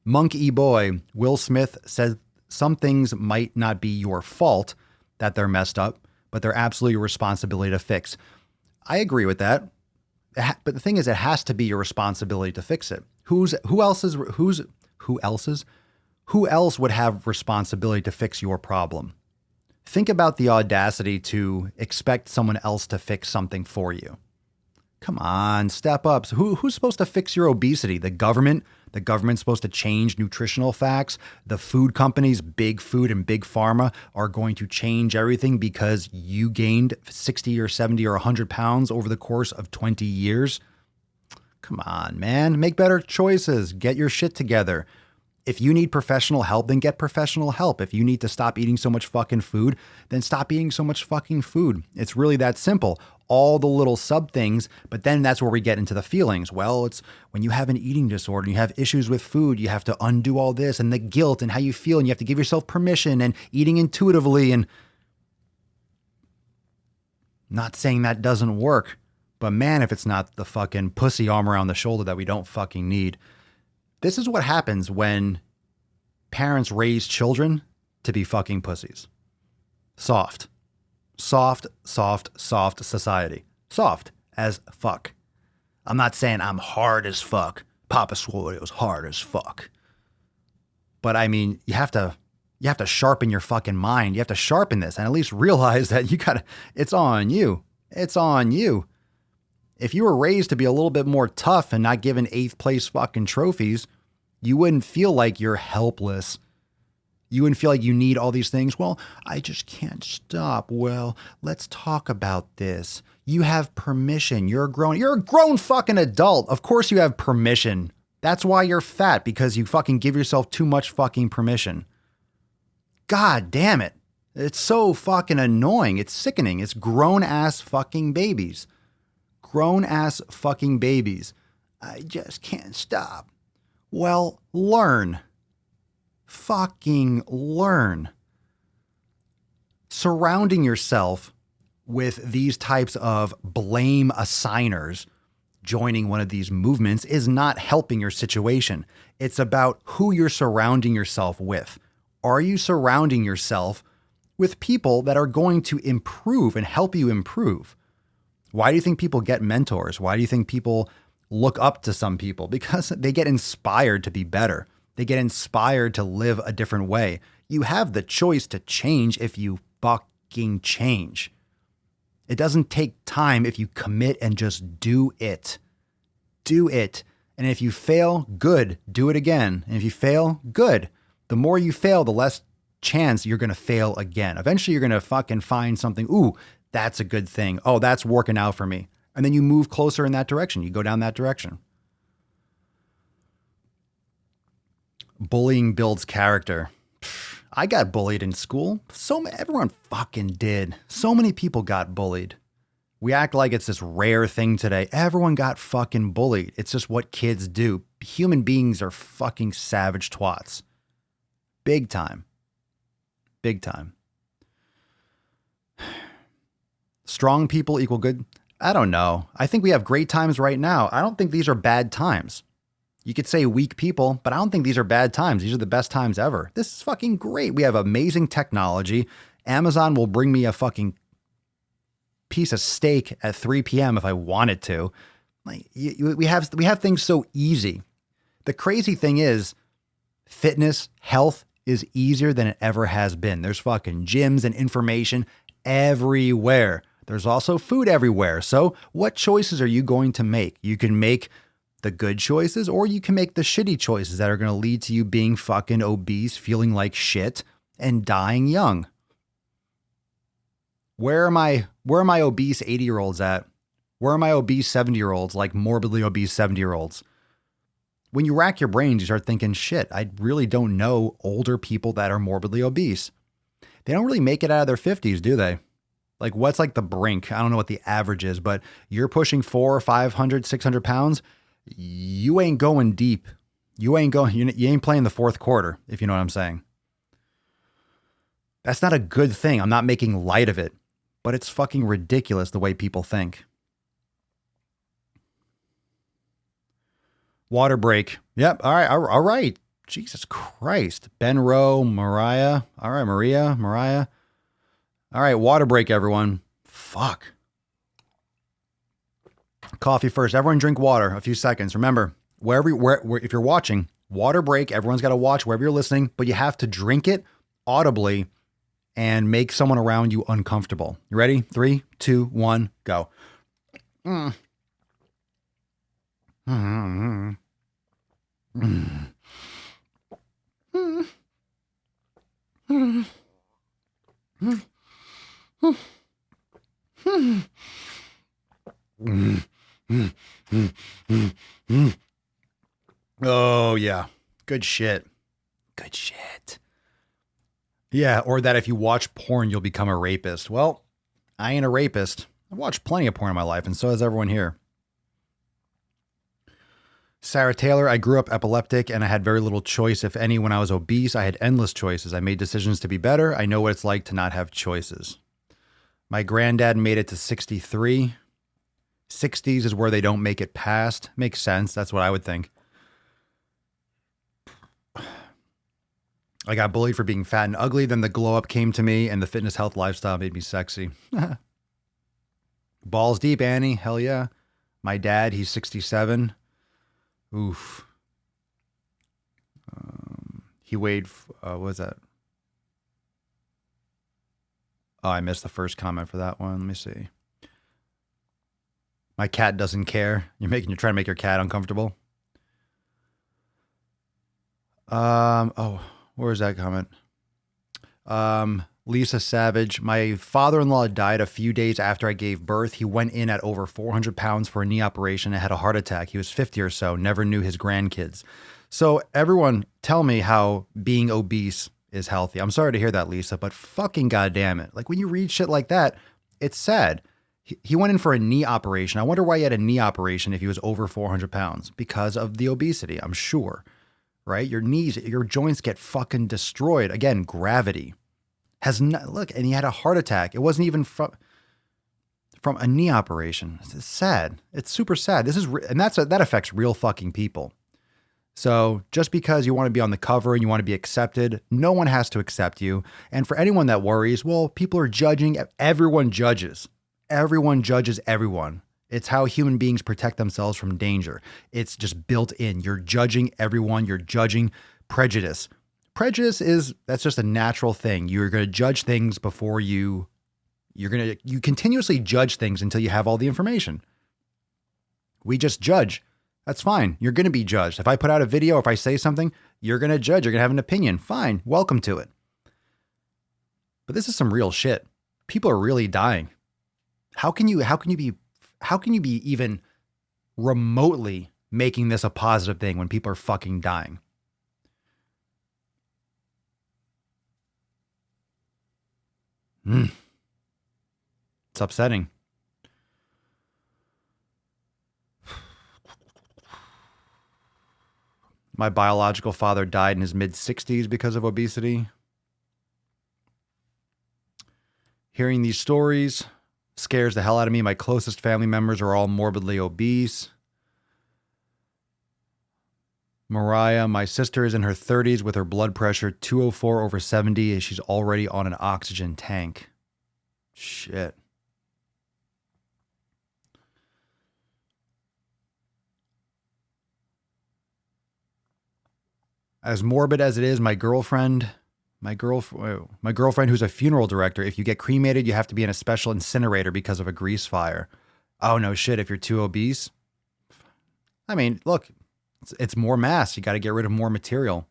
[SPEAKER 1] Monkey boy. Will Smith says some things might not be your fault that they're messed up, but they're absolutely your responsibility to fix. I agree with that. But the thing is, it has to be your responsibility to fix it. Who else would have responsibility to fix your problem? Think about the audacity to expect someone else to fix something for you. Come on, step up. So who's supposed to fix your obesity? The government? The government's supposed to change nutritional facts. The food companies, big food and big pharma, are going to change everything because you gained 60 or 70 or 100 pounds over the course of 20 years. Come on, man. Make better choices. Get your shit together. If you need professional help, then get professional help. If you need to stop eating so much fucking food, then stop eating so much fucking food. It's really that simple. All the little sub things, but then that's where we get into the feelings. Well, it's when you have an eating disorder and you have issues with food, you have to undo all this and the guilt and how you feel, and you have to give yourself permission and eating intuitively. And not saying that doesn't work, but man, if it's not the fucking pussy arm around the shoulder that we don't fucking need. This is what happens when parents raise children to be fucking pussies. Soft society. Soft as fuck. I'm not saying I'm hard as fuck. Papa Swole was hard as fuck. But I mean, you have to sharpen your fucking mind. You have to sharpen this and at least realize that it's on you. It's on you. If you were raised to be a little bit more tough and not given 8th place fucking trophies, you wouldn't feel like you're helpless. You wouldn't feel like you need all these things. Well, I just can't stop. Well, let's talk about this. You have permission. You're a grown fucking adult. Of course you have permission. That's why you're fat, because you fucking give yourself too much fucking permission. God damn it. It's so fucking annoying. It's sickening. It's grown ass fucking babies. Grown ass fucking babies. I just can't stop. Well, learn. Fucking learn. Surrounding yourself with these types of blame assigners, joining one of these movements, is not helping your situation. It's about who you're surrounding yourself with. Are you surrounding yourself with people that are going to improve and help you improve? Why do you think people get mentors? Why do you think people look up to some people? Because they get inspired to be better. They get inspired to live a different way. You have the choice to change if you fucking change. It doesn't take time if you commit and just do it. Do it. And if you fail, good. Do it again. And if you fail, good. The more you fail, the less chance you're going to fail again. Eventually, you're going to fucking find something. Ooh, that's a good thing. Oh, that's working out for me. And then you move closer in that direction. You go down that direction. Bullying builds character. I got bullied in school. Everyone fucking did. So many people got bullied. We act like it's this rare thing today. Everyone got fucking bullied. It's just what kids do. Human beings are fucking savage twats. Big time. Big time. Strong people equal good. I don't know. I think we have great times right now. I don't think these are bad times. You could say weak people, but I don't think these are bad times. These are the best times ever. This is fucking great. We have amazing technology. Amazon will bring me a fucking piece of steak at 3 p.m. if I wanted to. Like, we have things so easy. The crazy thing is, fitness, health is easier than it ever has been. There's fucking gyms and information everywhere. There's also food everywhere. So what choices are you going to make? You can make the good choices, or you can make the shitty choices that are going to lead to you being fucking obese, feeling like shit, and dying young. Where are my obese 80-year-olds at? Where are my obese 70-year-olds, like morbidly obese 70-year-olds? When you rack your brains, you start thinking, shit, I really don't know older people that are morbidly obese. They don't really make it out of their 50s, do they? Like, what's like the brink? I don't know what the average is, but you're pushing 400, 500, 600 pounds. You ain't going deep. You ain't playing the fourth quarter, if you know what I'm saying. That's not a good thing. I'm not making light of it, but it's fucking ridiculous the way people think. Water break. Yep. All right. All right. Jesus Christ. Ben Rowe, Mariah. All right. Mariah. All right. Water break, everyone. Fuck. Coffee first. Everyone drink water. A few seconds. Remember, if you're watching, water break. Everyone's got to watch wherever you're listening, but you have to drink it audibly and make someone around you uncomfortable. You ready? 3, 2, 1, go. Oh, yeah. Good shit. Good shit. Yeah, or that if you watch porn, you'll become a rapist. Well, I ain't a rapist. I've watched plenty of porn in my life, and so has everyone here. Sarah Taylor, I grew up epileptic, and I had very little choice, if any. When I was obese, I had endless choices. I made decisions to be better. I know what it's like to not have choices. My granddad made it to 63. 60s is where they don't make it past. Makes sense. That's what I would think. I got bullied for being fat and ugly. Then the glow up came to me, and the fitness health lifestyle made me sexy. Balls deep, Annie. Hell yeah. My dad, he's 67. Oof. He weighed, what was that? Oh, I missed the first comment for that one. Let me see. My cat doesn't care. You're trying to make your cat uncomfortable. Where is that comment? Lisa Savage. My father-in-law died a few days after I gave birth. He went in at over 400 pounds for a knee operation and had a heart attack. He was 50 or so, never knew his grandkids. So everyone tell me how being obese is healthy. I'm sorry to hear that, Lisa, but fucking goddamn it. Like when you read shit like that, it's sad. He went in for a knee operation. I wonder why he had a knee operation if he was over 400 pounds. Because of the obesity, I'm sure. right? Your knees, your joints get fucking destroyed. Again, gravity has not, look, and he had a heart attack. It wasn't even from a knee operation. It's sad. It's super sad. That affects real fucking people. So just because you want to be on the cover and you want to be accepted, no one has to accept you. And for anyone that worries, well, people are judging. Everyone judges. Everyone judges everyone. It's how human beings protect themselves from danger. It's just built in. You're judging everyone. You're judging prejudice. That's just a natural thing. You're going to judge things before you continuously judge things until you have all the information. We just judge. That's fine. You're going to be judged. If I put out a video, if I say something, you're going to judge. You're going to have an opinion. Fine. Welcome to it. But this is some real shit. People are really dying. How can you be even remotely making this a positive thing when people are fucking dying? It's upsetting. My biological father died in his mid-60s because of obesity. Hearing these stories scares the hell out of me. My closest family members are all morbidly obese. Mariah, my sister, is in her 30s with her blood pressure 204/70. She's already on an oxygen tank. Shit. As morbid as it is, my girlfriend who's a funeral director, if you get cremated, you have to be in a special incinerator because of a grease fire. Oh, no shit. If you're too obese. I mean, look, it's more mass. You got to get rid of more material.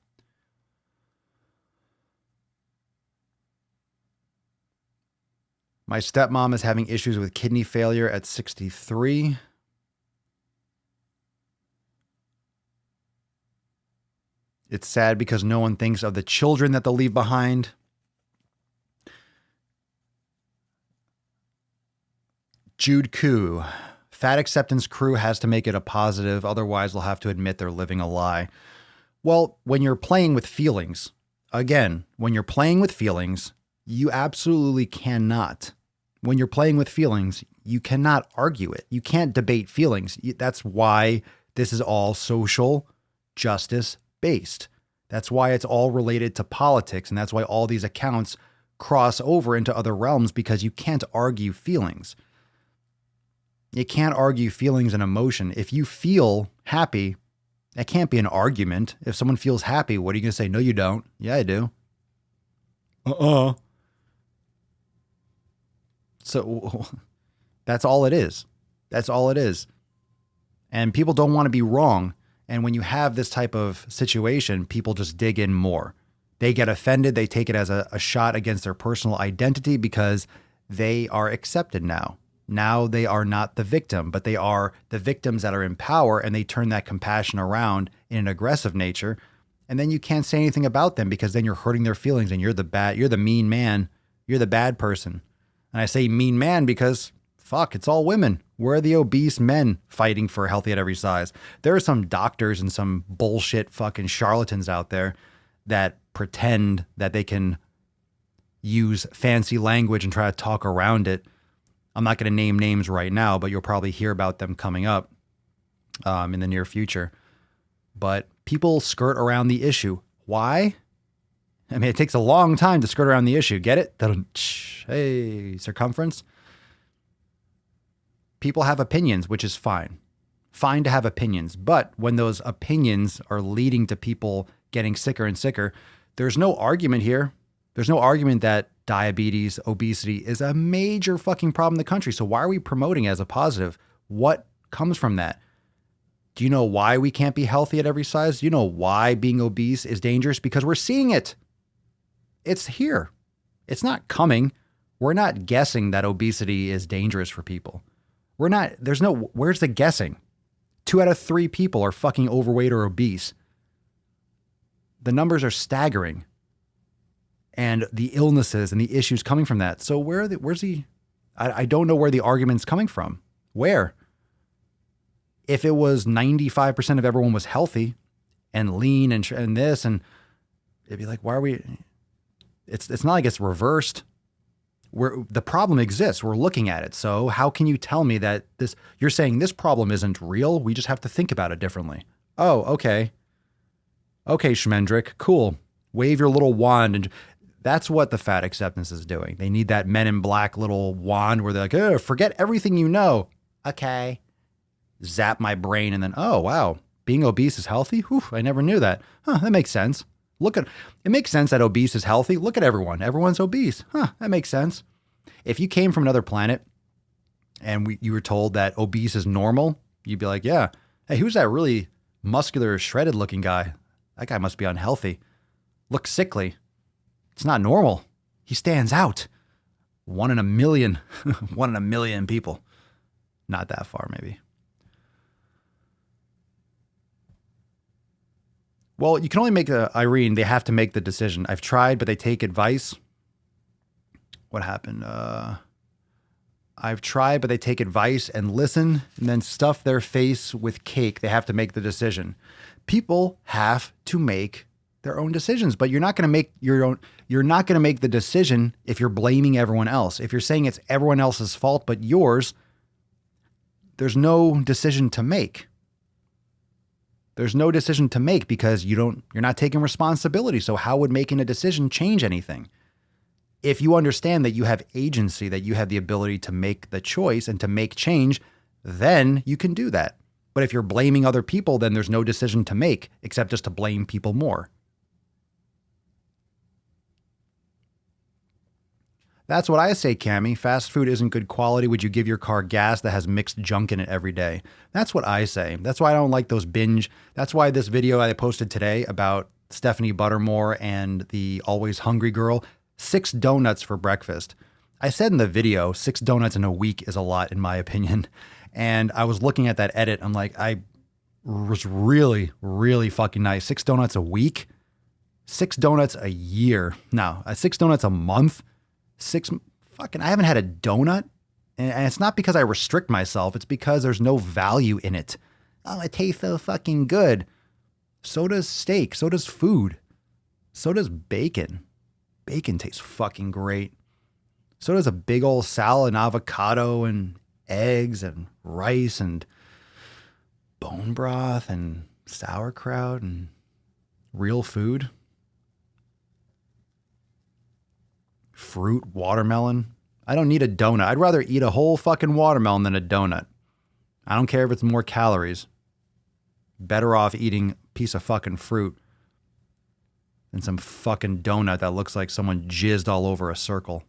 [SPEAKER 1] My stepmom is having issues with kidney failure at 63. It's sad because no one thinks of the children that they'll leave behind. Jude Koo, fat acceptance crew has to make it a positive. Otherwise, they'll have to admit they're living a lie. Well, when you're playing with feelings, again, when you're playing with feelings, you absolutely cannot. When you're playing with feelings, you cannot argue it. You can't debate feelings. That's why this is all social justice based. That's why it's all related to politics. And that's why all these accounts cross over into other realms, because you can't argue feelings. You can't argue feelings and emotion. If you feel happy, that can't be an argument. If someone feels happy, what are you going to say? No, you don't. Yeah, I do. So that's all it is. That's all it is. And people don't want to be wrong. And when you have this type of situation, people just dig in more. They get offended. They take it as a shot against their personal identity because they are accepted now. Now they are not the victim, but they are the victims that are in power, and they turn that compassion around in an aggressive nature. And then you can't say anything about them because then you're hurting their feelings and you're the mean man. You're the bad person. And I say mean man because fuck, it's all women. Where are the obese men fighting for healthy at every size? There are some doctors and some bullshit fucking charlatans out there that pretend that they can use fancy language and try to talk around it. I'm not going to name names right now, but you'll probably hear about them coming up in the near future. But people skirt around the issue. Why? I mean, it takes a long time to skirt around the issue. Get it? Hey, circumference. People have opinions, which is fine. Fine to have opinions. But when those opinions are leading to people getting sicker and sicker, there's no argument here. There's no argument that diabetes, obesity is a major fucking problem in the country. So why are we promoting it as a positive? What comes from that? Do you know why we can't be healthy at every size? Do you know why being obese is dangerous? Because we're seeing it. It's here. It's not coming. We're not guessing that obesity is dangerous for people. Where's the guessing? 2 out of 3 people are fucking overweight or obese. The numbers are staggering. And the illnesses and the issues coming from that. So I don't know where the argument's coming from. Where? If it was 95% of everyone was healthy, and lean and this. And it'd be like, why are we, it's not like it's reversed. The problem exists. We're looking at it. So how can you tell me that you're saying this problem isn't real? We just have to think about it differently. Oh, okay. Okay, Schmendrick, cool. Wave your little wand. And that's what the fat acceptance is doing. They need that Men in Black little wand where they're like, oh, forget everything you know. Okay. Zap my brain and then, oh, wow, being obese is healthy? Whew, I never knew that. Huh, that makes sense. It makes sense that obese is healthy. Look at everyone. Everyone's obese. Huh, that makes sense. If you came from another planet and you were told that obese is normal, you'd be like, yeah, hey, who's that really muscular, shredded looking guy? That guy must be unhealthy. Looks sickly. It's not normal. He stands out. 1 in a million. 1 in a million people. Not that far, maybe. Well, you can only make Irene, they have to make the decision. I've tried, but they take advice. What happened? I've tried, but they take advice and listen and then stuff their face with cake. They have to make the decision. People have to make their own decisions, but you're not going to make you're not going to make the decision if you're blaming everyone else. If you're saying it's everyone else's fault but yours, there's no decision to make. There's no decision to make because you're not taking responsibility. So how would making a decision change anything? If you understand that you have agency, that you have the ability to make the choice and to make change, then you can do that. But if you're blaming other people, then there's no decision to make except just to blame people more. That's what I say, Cammy. Fast food isn't good quality. Would you give your car gas that has mixed junk in it every day? That's what I say. That's why I don't like those binge. That's why this video I posted today about Stephanie Buttermore and the Always Hungry girl, 6 donuts for breakfast. I said in the video, 6 donuts in a week is a lot in my opinion. And I was looking at that edit. I'm like, I was really, really fucking nice. 6 donuts a week, 6 donuts a year. No, 6 donuts a month. I haven't had a donut. And it's not because I restrict myself. It's because there's no value in it. Oh, it tastes so fucking good. So does steak. So does food. So does bacon. Bacon tastes fucking great. So does a big old salad and avocado and eggs and rice and bone broth and sauerkraut and real food. Fruit, watermelon. I don't need a donut. I'd rather eat a whole fucking watermelon than a donut. I don't care if it's more calories. Better off eating a piece of fucking fruit than some fucking donut that looks like someone jizzed all over a circle.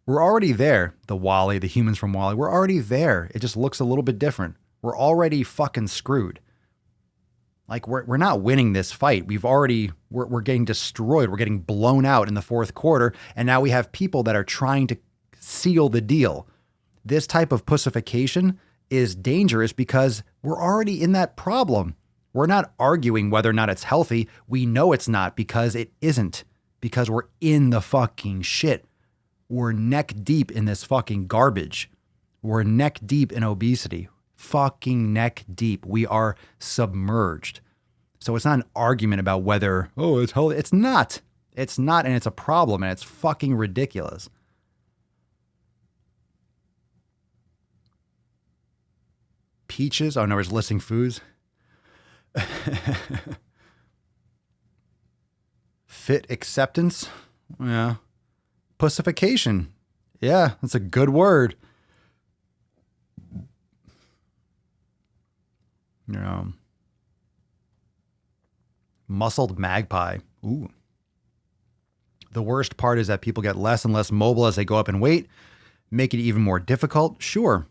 [SPEAKER 1] We're already there. The humans from Wall-E, we're already there. It just looks a little bit different. We're already fucking screwed. Like we're not winning this fight. We're getting destroyed. We're getting blown out in the 4th quarter. And now we have people that are trying to seal the deal. This type of pussification is dangerous because we're already in that problem. We're not arguing whether or not it's healthy. We know it's not because it isn't, because we're in the fucking shit. We're neck deep in this fucking garbage. We're neck deep in obesity. Fucking neck deep. We are submerged. So it's not an argument about whether, it's healthy. It's not. It's not, and it's a problem, and it's fucking ridiculous. Peaches? Oh, no, we're listing foods. Fit acceptance? Yeah. Pussification. Yeah, that's a good word. Muscled magpie. Ooh. The worst part is that people get less and less mobile as they go up in weight, make it even more difficult. Sure.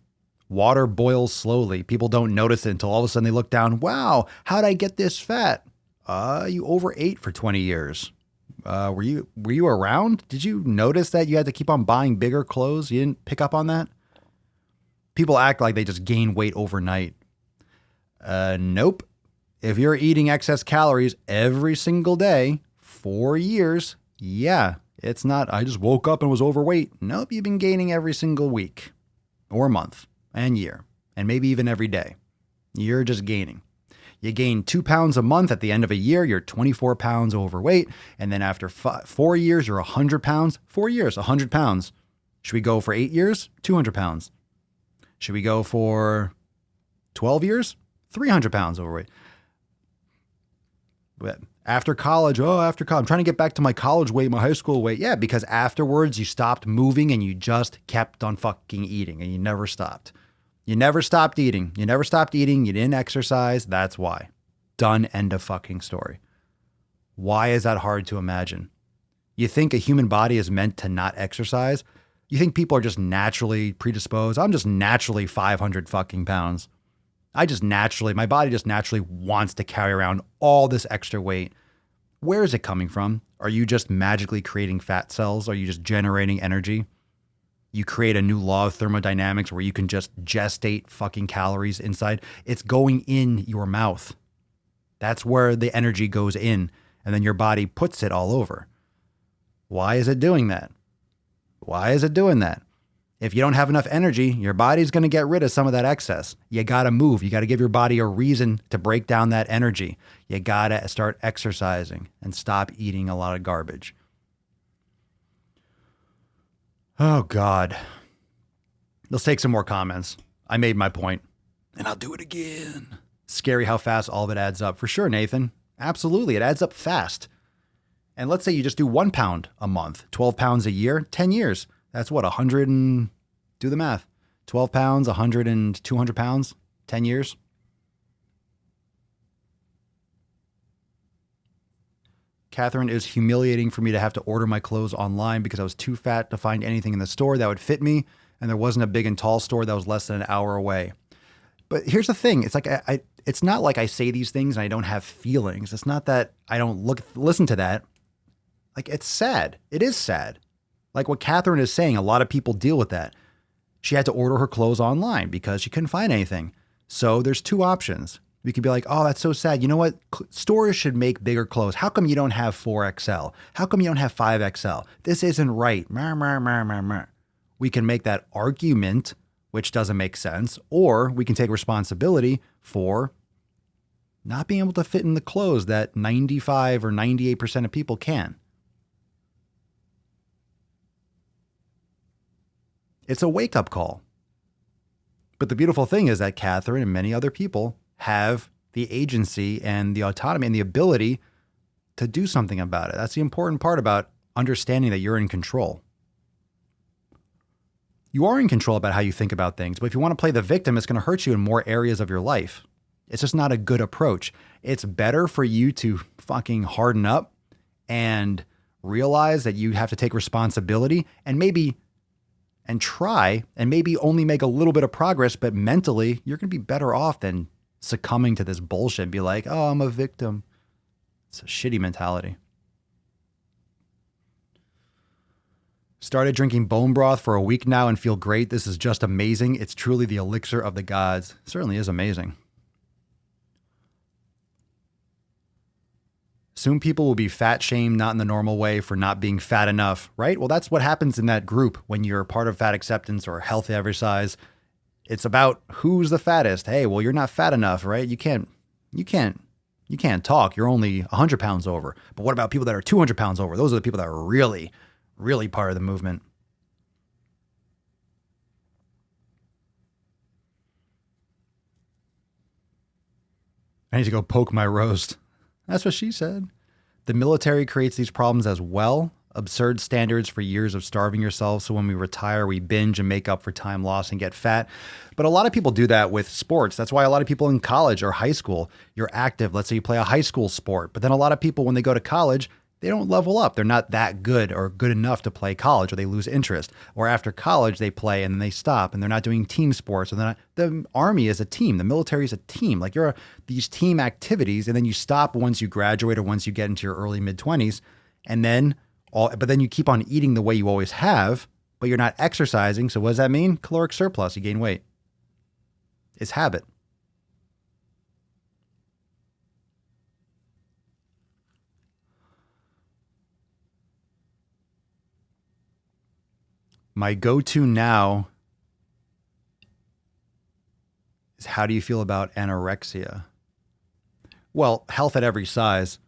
[SPEAKER 1] Water boils slowly. People don't notice it until all of a sudden they look down. Wow, how'd I get this fat? You overate for 20 years. Were you around? Did you notice that you had to keep on buying bigger clothes? You didn't pick up on that? People act like they just gain weight overnight. Nope. If you're eating excess calories every single day, 4 years, yeah, it's not, I just woke up and was overweight. Nope, you've been gaining every single week or month and year, and maybe even every day. You're just gaining. You gain 2 pounds a month. At the end of a year, you're 24 pounds overweight. And then after 4 years, you're 100 pounds. 4 years, 100 pounds. Should we go for 8 years? 200 pounds. Should we go for 12 years? 300 pounds overweight. But after college, I'm trying to get back to my college weight, my high school weight. Yeah, because afterwards you stopped moving and you just kept on fucking eating and you never stopped. You never stopped eating. You never stopped eating. You didn't exercise. That's why. Done. End of fucking story. Why is that hard to imagine? You think a human body is meant to not exercise? You think people are just naturally predisposed? I'm just naturally 500 fucking pounds. My body just naturally wants to carry around all this extra weight. Where is it coming from? Are you just magically creating fat cells? Are you just generating energy? You create a new law of thermodynamics where you can just gestate fucking calories inside. It's going in your mouth. That's where the energy goes in, and then your body puts it all over. Why is it doing that? Why is it doing that? If you don't have enough energy, your body's going to get rid of some of that excess. You got to move. You got to give your body a reason to break down that energy. You got to start exercising and stop eating a lot of garbage. Oh, God. Let's take some more comments. I made my point, and I'll do it again. Scary how fast all of it adds up. For sure, Nathan. Absolutely. It adds up fast. And let's say you just do 1 pound a month, 12 pounds a year, 10 years. That's what, 100 and, do the math, 12 pounds, 100 and 200 pounds, 10 years. Catherine, it was humiliating for me to have to order my clothes online because I was too fat to find anything in the store that would fit me. And there wasn't a big and tall store that was less than an hour away. But here's the thing. It's like, it's not like I say these things and I don't have feelings. It's not that I don't listen to that. Like, it's sad. It is sad. Like what Catherine is saying, a lot of people deal with that. She had to order her clothes online because she couldn't find anything. So there's two options. We could be like, oh, that's so sad. You know what? Stores should make bigger clothes. How come you don't have 4XL? How come you don't have 5XL? This isn't right. We can make that argument, which doesn't make sense, or we can take responsibility for not being able to fit in the clothes that 95 or 98% of people can. It's a wake-up call. But the beautiful thing is that Catherine and many other people have the agency and the autonomy and the ability to do something about it. That's the important part about understanding that you're in control. You are in control about how you think about things, but if you want to play the victim, it's going to hurt you in more areas of your life. It's just not a good approach. It's better for you to fucking harden up and realize that you have to take responsibility and try and maybe only make a little bit of progress, but mentally you're going to be better off than succumbing to this bullshit and be like, oh, I'm a victim. It's a shitty mentality. Started drinking bone broth for a week now and feel great. This is just amazing. It's truly the elixir of the gods. It certainly is amazing. Soon people will be fat shamed, not in the normal way, for not being fat enough, right? Well, that's what happens in that group when you're part of fat acceptance or health exercise. It's about who's the fattest. Hey, well, you're not fat enough, right? You can't talk. You're only 100 pounds over. But what about people that are 200 pounds over? Those are the people that are really, really part of the movement. I need to go poke my roast. That's what she said. The military creates these problems as well. Absurd standards for years of starving yourself. So when we retire, we binge and make up for time lost and get fat. But a lot of people do that with sports. That's why a lot of people in college or high school, you're active. Let's say you play a high school sport. But then a lot of people, when they go to college, they don't level up. They're not that good or good enough to play college, or they lose interest. Or after college, they play and then they stop and they're not doing team sports. Or they're not. The army is a team. The military is a team. Like these team activities, and then you stop once you graduate or once you get into your early mid-20s. But then you keep on eating the way you always have, but you're not exercising. So what does that mean? Caloric surplus. You gain weight. It's habit. My go-to now is, how do you feel about anorexia? Well, health at every size.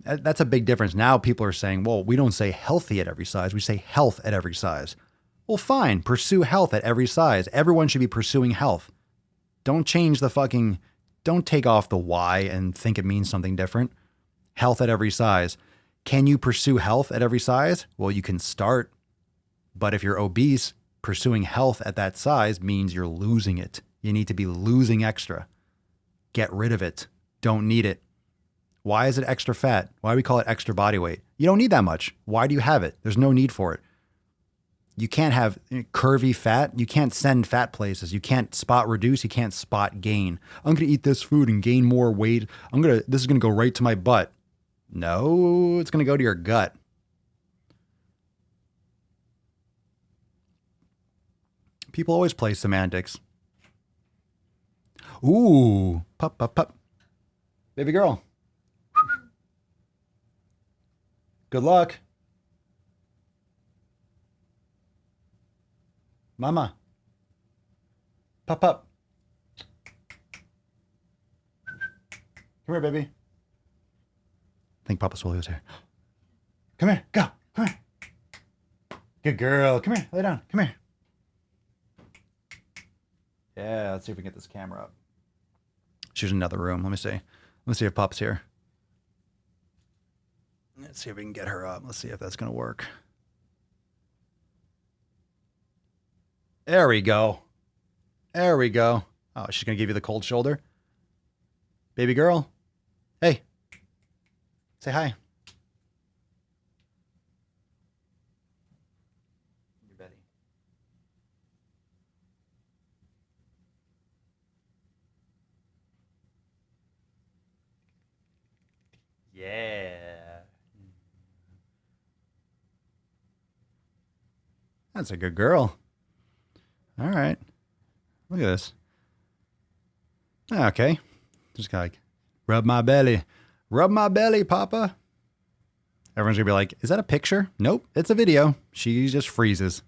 [SPEAKER 1] That's a big difference. Now people are saying, well, we don't say healthy at every size. We say health at every size. Well, fine. Pursue health at every size. Everyone should be pursuing health. Don't change don't take off the Y and think it means something different. Health at every size. Can you pursue health at every size? Well, you can start. But if you're obese, pursuing health at that size means you're losing it. You need to be losing extra. Get rid of it. Don't need it. Why is it extra fat? Why do we call it extra body weight? You don't need that much. Why do you have it? There's no need for it. You can't have curvy fat. You can't send fat places. You can't spot reduce. You can't spot gain. I'm going to eat this food and gain more weight. This is going to go right to my butt. No, it's going to go to your gut. People always play semantics. Ooh, pup, pup, pup. Baby girl. Good luck. Mama. Pup, pup. Come here, baby. I think Papa Swole was here. Come here, go. Come here. Good girl. Come here, lay down. Come here. Yeah, let's see if we can get this camera up. She's in another room. Let me see if Pup's here. Let's see if we can get her up. Let's see if that's going to work. There we go. There we go. Oh, she's going to give you the cold shoulder. Baby girl. Hey. Say hi. You're Betty. Yeah. That's a good girl. All right. Look at this. Okay. Just gotta rub my belly. Rub my belly, Papa. Everyone's gonna be like, is that a picture? Nope, it's a video. She just freezes.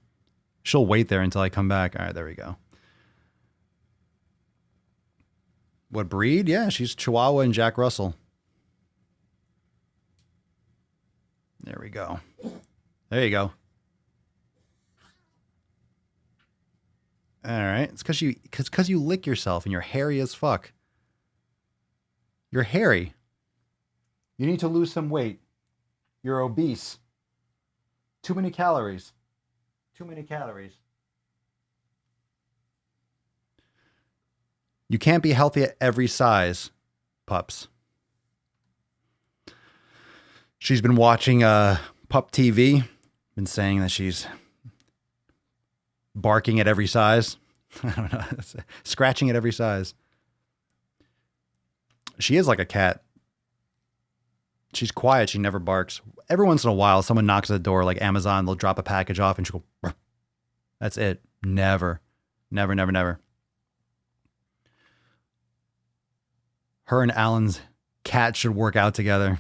[SPEAKER 1] She'll wait there until I come back. All right, there we go. What breed? Yeah, she's Chihuahua and Jack Russell. There we go. There you go. All right. It's because you lick yourself and you're hairy as fuck. You're hairy. You need to lose some weight. You're obese. Too many calories. Too many calories. You can't be healthy at every size, pups. She's been watching Pup TV. Been saying that she's barking at every size. I don't know. Scratching at every size. She is like a cat. She's quiet. She never barks. Every once in a while, someone knocks at the door, like Amazon, they'll drop a package off and she'll go, "Ruff." That's it. Never. Never, never, never. Her and Alan's cat should work out together.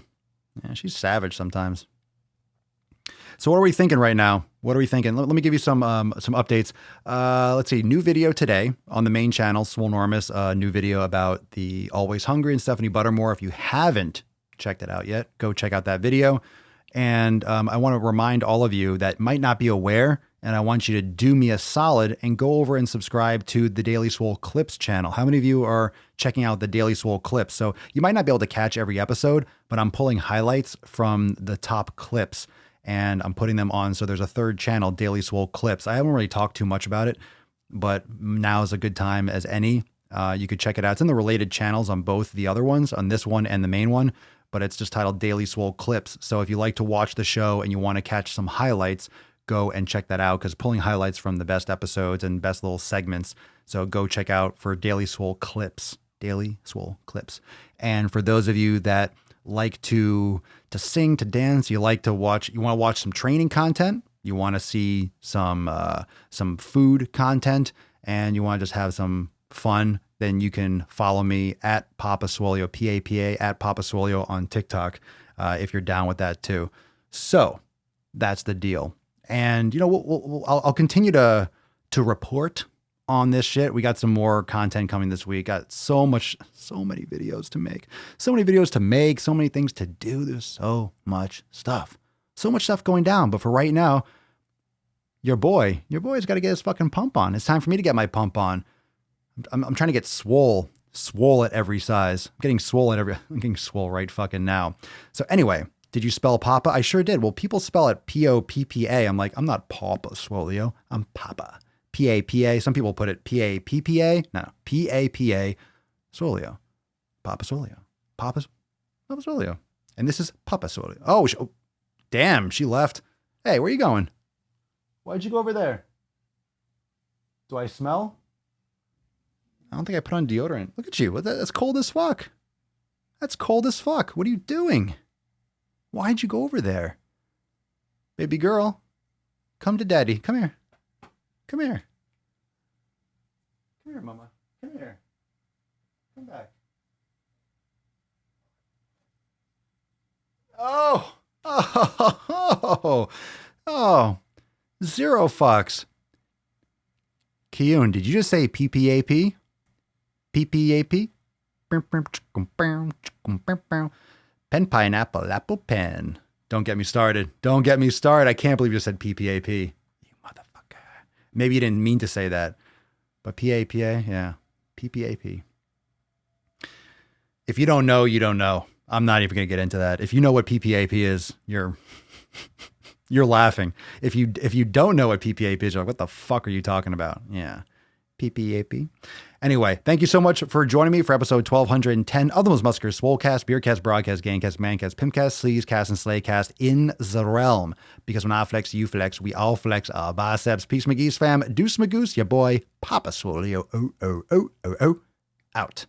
[SPEAKER 1] Yeah, she's savage sometimes. So what are we thinking right now? What are we thinking? Let me give you some updates. Let's see. New video today on the main channel, Swolenormous. New video about the Always Hungry and Stephanie Buttermore. If you haven't checked it out yet, go check out that video. And I want to remind all of you that might not be aware, and I want you to do me a solid and go over and subscribe to the Daily Swole Clips channel. How many of you are checking out the Daily Swole Clips? So you might not be able to catch every episode, but I'm pulling highlights from the top clips and I'm putting them on. So there's a third channel, Daily Swole Clips. I haven't really talked too much about it, but now is a good time as any. You could check it out. It's in the related channels on both the other ones, on this one and the main one, but it's just titled Daily Swole Clips. So if you like to watch the show and you want to catch some highlights, go and check that out, because pulling highlights from the best episodes and best little segments. So go check out for Daily Swole Clips, Daily Swole Clips. And for those of you that like to sing, to dance, you want to watch some training content, you want to see some food content, and you want to just have some fun, then you can follow me at Papa Swolio, P-A-P-A, at Papa Swolio on TikTok, if you're down with that too. So that's the deal. And, I'll continue to report on this shit. We got some more content coming this week. Got so many videos to make. So many videos to make, so many things to do. There's so much stuff. So much stuff going down. But for right now, your boy's got to get his fucking pump on. It's time for me to get my pump on. I'm trying to get swole at every size. I'm getting swole right fucking now. So anyway, did you spell Papa? I sure did. Well, people spell it P-O-P-P-A. I'm like, I'm not Papa Swoleo. I'm Papa. P-A-P-A. Some people put it P-A-P-P-A. No, P-A-P-A. Swoleo. Papa Swoleo. Papa Swoleo. And this is Papa Swoleo. Oh, damn, she left. Hey, where you going? Why'd you go over there? Do I smell? I don't think I put on deodorant. Look at you. That's cold as fuck. That's cold as fuck. What are you doing? Why'd you go over there? Baby girl, come to daddy. Come here. Come here. Come here, mama. Come here. Come back. Oh. Oh. Zero fucks. Kiyun, did you just say PPAP? PPAP? Pen pineapple apple pen. Don't get me started. Don't get me started. I can't believe you said PPAP. You motherfucker. Maybe you didn't mean to say that. But PAPA, yeah. PPAP. If you don't know, you don't know. I'm not even going to get into that. If you know what PPAP is, you're laughing. If you don't know what PPAP is, you're like, what the fuck are you talking about? Yeah. PPAP. Anyway, thank you so much for joining me for episode 1210 of the Most Muscular Swolecast, Beercast, Broadcast, Gangcast, Mancast, Pimpcast, Sleazecast, and Slaycast in the realm. Because when I flex, you flex, we all flex our biceps. Peace, McGee's fam. Deuce Magoose, your boy, Papa Swoleo. Out.